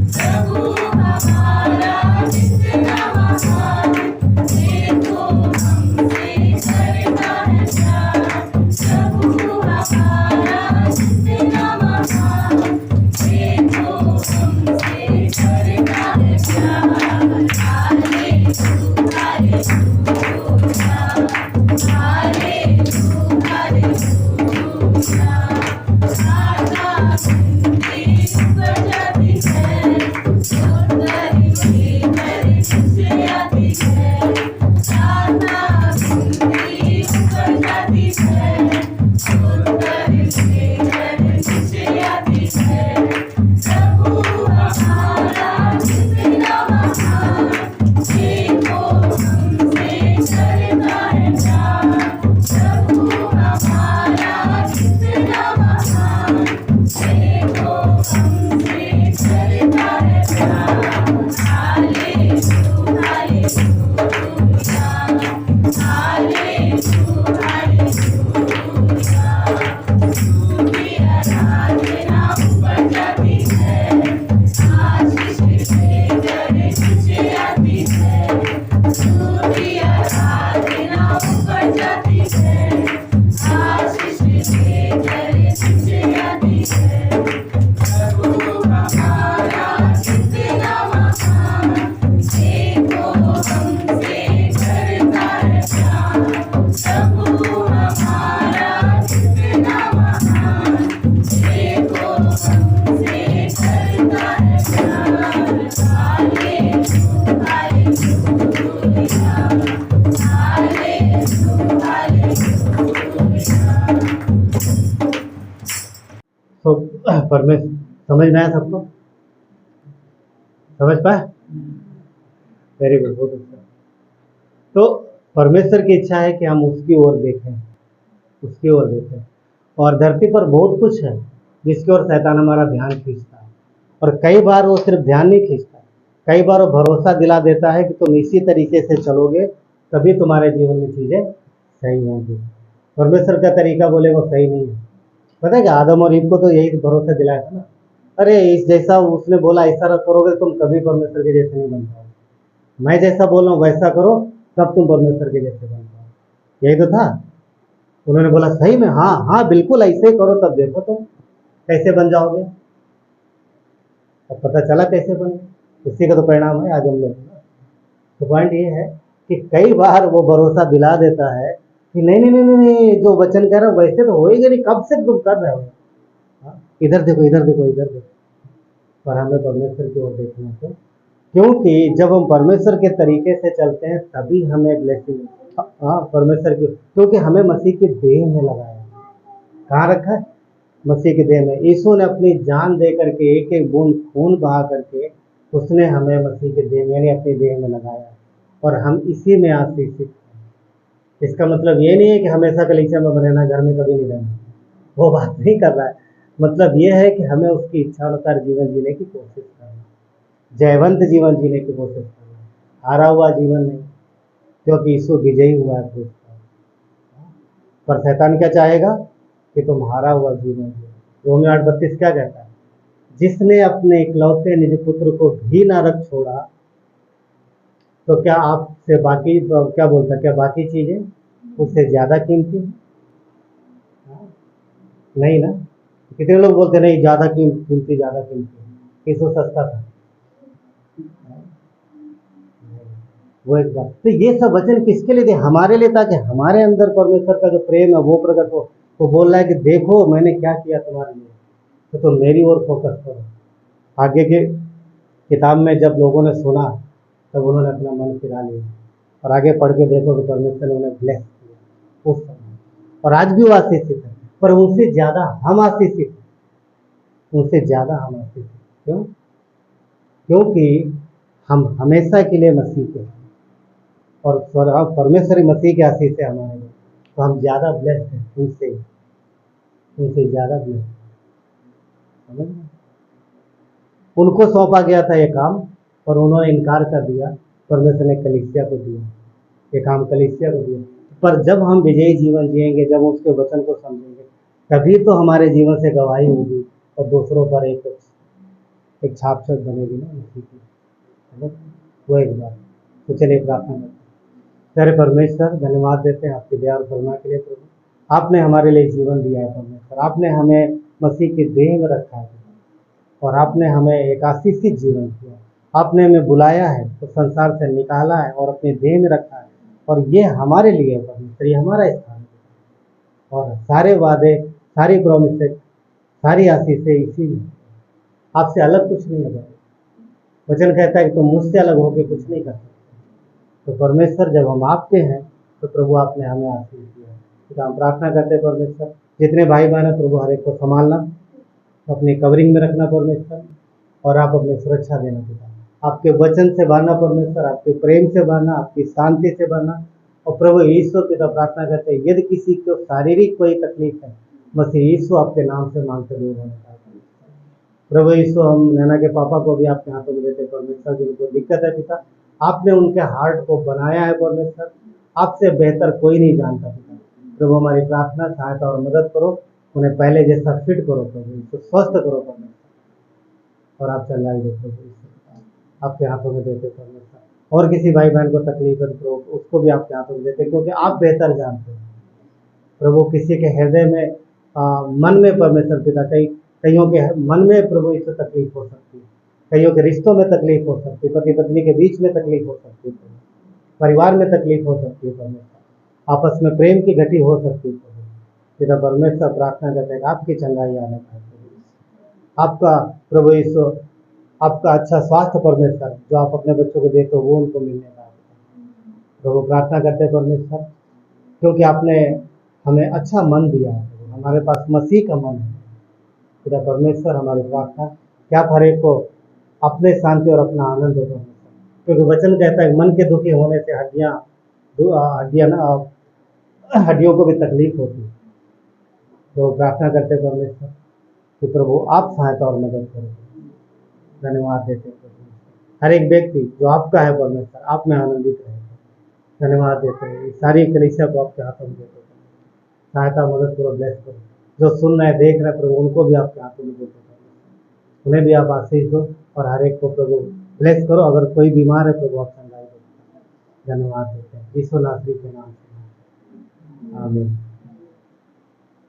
प्रभु हमारा कितना महान, देखो हमसे करता है प्यार। प्रभु हमारा कितना महान, देखो हमसे करता है प्यार। परमेश्वर समझ में आया सबको? समझ पाए? वेरी गुड, बहुत अच्छा। तो परमेश्वर की इच्छा है कि हम उसकी ओर देखें, उसकी ओर देखें। और धरती पर बहुत कुछ है जिसकी ओर शैतान हमारा ध्यान खींचता है, और कई बार वो सिर्फ ध्यान नहीं खींचता, कई बार वो भरोसा दिला देता है कि तुम इसी तरीके से चलोगे तभी तुम्हारे जीवन में चीज़ें सही होंगी। परमेश्वर का तरीका बोले वो सही नहीं है। पता है कि आदम और ईव को तो यही भरोसा दिलाया था ना, अरे इस जैसा उसने बोला ऐसा करोगे तुम कभी परमेश्वर के जैसे नहीं बन पाओगे, मैं जैसा बोल रहा हूँ वैसा करो तब तुम परमेश्वर के जैसे बन पाओगे, यही तो था। उन्होंने बोला सही में, हाँ हाँ बिल्कुल ऐसे ही करो तब देखो तुम कैसे बन जाओगे। अब पता चला कैसे बने, उसी का तो परिणाम है आज हम लोग। तो पॉइंट ये है कि कई बार वो भरोसा दिला देता है कि नहीं नहीं नहीं नहीं नहीं, जो वचन कह रहे हो वैसे तो होएगा नहीं, कब से तुम कर रहे हो, हाँ, इधर देखो इधर देखो इधर देखो। पर हमें परमेश्वर की ओर देखना है, क्योंकि जब हम परमेश्वर के तरीके से चलते हैं तभी हमें ब्लेसिंग, हाँ परमेश्वर की, क्योंकि हमें मसीह की देह में लगाया है। कहाँ रखा है? मसीह की देह में। यीशु ने अपनी जान दे करके, एक एक बूंद खून बहा करके उसने हमें मसीह के देह में यानी अपनी देह में लगाया, और हम इसी में आशीषित हैं। इसका मतलब ये नहीं है कि हमेशा कलीसिया में रहना, घर में कभी नहीं रहना, वो बात नहीं कर रहा है। मतलब ये है कि हमें उसकी इच्छानुसार जीवन जीने की कोशिश करना, जयवंत जीवन जीने की कोशिश करना, हारा हुआ जीवन नहीं, क्योंकि यीशु विजयी हुआ है क्रूस पर। पर शैतान क्या चाहेगा कि तुम हारा हुआ जीवन जियो। रोमियो 8:32 क्या कहता है? जिसने अपने इकलौते निज पुत्र को भी ना रख छोड़ा, तो क्या आपसे बाकी क्या बोलता है, क्या बाकी चीजें उससे ज्यादा कीमती हैं? नहीं ना। कितने लोग बोलते नहीं ज्यादा कीमती, ज्यादा कीमती, यीशु सस्ता था। वो एक बात। तो ये सब वचन किसके लिए थे? हमारे लिए, ताकि हमारे अंदर परमेश्वर का जो प्रेम है वो प्रकट हो। वो बोल रहा है कि देखो मैंने क्या किया तुम्हारे लिए, तो तुम मेरी ओर फोकस करो। आगे के किताब में जब लोगों ने सुना तब उन्होंने अपना मन फिरा लिया, और आगे पढ़ के देखो कि परमेश्वर ने उन्हें ब्लेस किया उस समय, और आज भी वो आशीषित है। पर उनसे ज्यादा हम आशीषित हैं, उनसे ज्यादा हम आशीषित हैं। क्यों? क्योंकि हम हमेशा के लिए मसीह के हैं, और परमेश्वरी मसीह के आशीष से हमारे लिए, तो हम ज़्यादा ब्लेस्ड हैं उनसे, उनसे ज़्यादा ब्लेस्ड। समझ में? उनको सौंपा गया था ये काम और उन्होंने इनकार कर दिया, परमेश्वर ने कलीसिया को दिया ये काम, कलीसिया को दिया। पर जब हम विजयी जीवन जिएंगे, जब उसके वचन को समझेंगे, तभी तो हमारे जीवन से गवाही होगी और दूसरों पर एक छाप छत बनेगी ना मसीह की। समझ? वो एक बात। तो चलिए प्रार्थना करते हैं। प्यारे परमेश्वर, धन्यवाद देते हैं आपकी दया और करुणा के लिए। प्रभु आपने हमारे लिए जीवन दिया है परमेश्वर, आपने हमें मसीह की देह में रखा है, और आपने हमें एक आशीषित जीवन दिया। आपने हमें बुलाया है तो संसार से निकाला है और अपने देह में रखा है, और ये हमारे लिए परमेश्वर, ये हमारा स्थान है। और सारे वादे, सारी प्रोमिसेस, सारी आशीषें इसी में, आपसे अलग कुछ नहीं है। वचन कहता है कि तुम मुझसे अलग होकर कुछ नहीं कर सकते। तो परमेश्वर जब हम आपके हैं तो प्रभु आपने हमें आशीष दिया है। तो हम प्रार्थना करते हैं परमेश्वर, जितने भाई बहन है प्रभु हर एक को संभालना, अपनी कवरिंग में रखना परमेश्वर, और आप अपनी सुरक्षा देना पिता, आपके वचन से भरना परमेश्वर, आपके प्रेम से भरना, आपकी शांति से भरना। और प्रभु ईश्वर पिता प्रार्थना करते हैं यदि किसी को शारीरिक कोई तकलीफ है, मसीह यीशु आपके नाम से मांगते दूर होने का। प्रभु यीशु हम नैना के पापा को भी आपके हाथों में देते परमेश्वर, जिनको दिक्कत है पिता, आपने उनके हार्ट को बनाया है परमेश्वर, आपसे बेहतर कोई नहीं जानता पिता। प्रभु हमारी प्रार्थना, सहायता और मदद करो, उन्हें पहले जैसा फिट करो प्रभु, तो स्वस्थ करो परमेश्वर, और आप चलाई दो प्रभु, आपके हाथों में देते परमेश्वर। और किसी भाई बहन को तकलीफ है तो उसको भी आपके हाथों में देते, क्योंकि आप बेहतर जानते हैं प्रभु। किसी के हृदय में मन में परमेश्वर पिता, कईयों के मन में प्रभु इससे तकलीफ हो सकती है, कईयों के रिश्तों में तकलीफ हो सकती है, पति पत्नी के बीच में तकलीफ हो सकती है, परिवार में तकलीफ हो सकती है परमेश्वर, आपस में प्रेम की घटी हो सकती है पिता। परमेश्वर प्रार्थना करते हैं आपकी चंगाई आने का, आपका प्रभु यीशु, आपका अच्छा स्वास्थ्य परमेश्वर जो आप अपने बच्चों को देते हो वो उनको मिलने का प्रभु। प्रार्थना करते हैं परमेश्वर, क्योंकि आपने हमें अच्छा मन दिया है, हमारे पास मसीह का मन है पिता परमेश्वर हमारी प्रार्थना कि आप हर एक को अपने शांति और अपना आनंद दो परमेश्वर, क्योंकि वचन कहता है मन के दुखी होने से हड्डियों को भी तकलीफ होती है। तो प्रार्थना करते हैं परमेश्वर कि प्रभु आप सहायता और मदद करें। धन्यवाद देते हैं परमेश्वर, हर एक व्यक्ति जो आपका है परमेश्वर आप में आनंदित रहे। धन्यवाद देते हैं, इस सारी कलीसिया को आपके हाथों में देते हैं, सहायता मदद करो, ब्लेस करो। जो सुन रहे देख रहे प्रभु उनको भी आपके हाथों में देते हैं, उन्हें भी आप आशीष दो और हर एक को प्रभु ब्लेस करो। अगर कोई बीमार है प्रभु आप चंगाई दो। धन्यवाद देते हैं यीशु नासरी के नाम से, आमीन।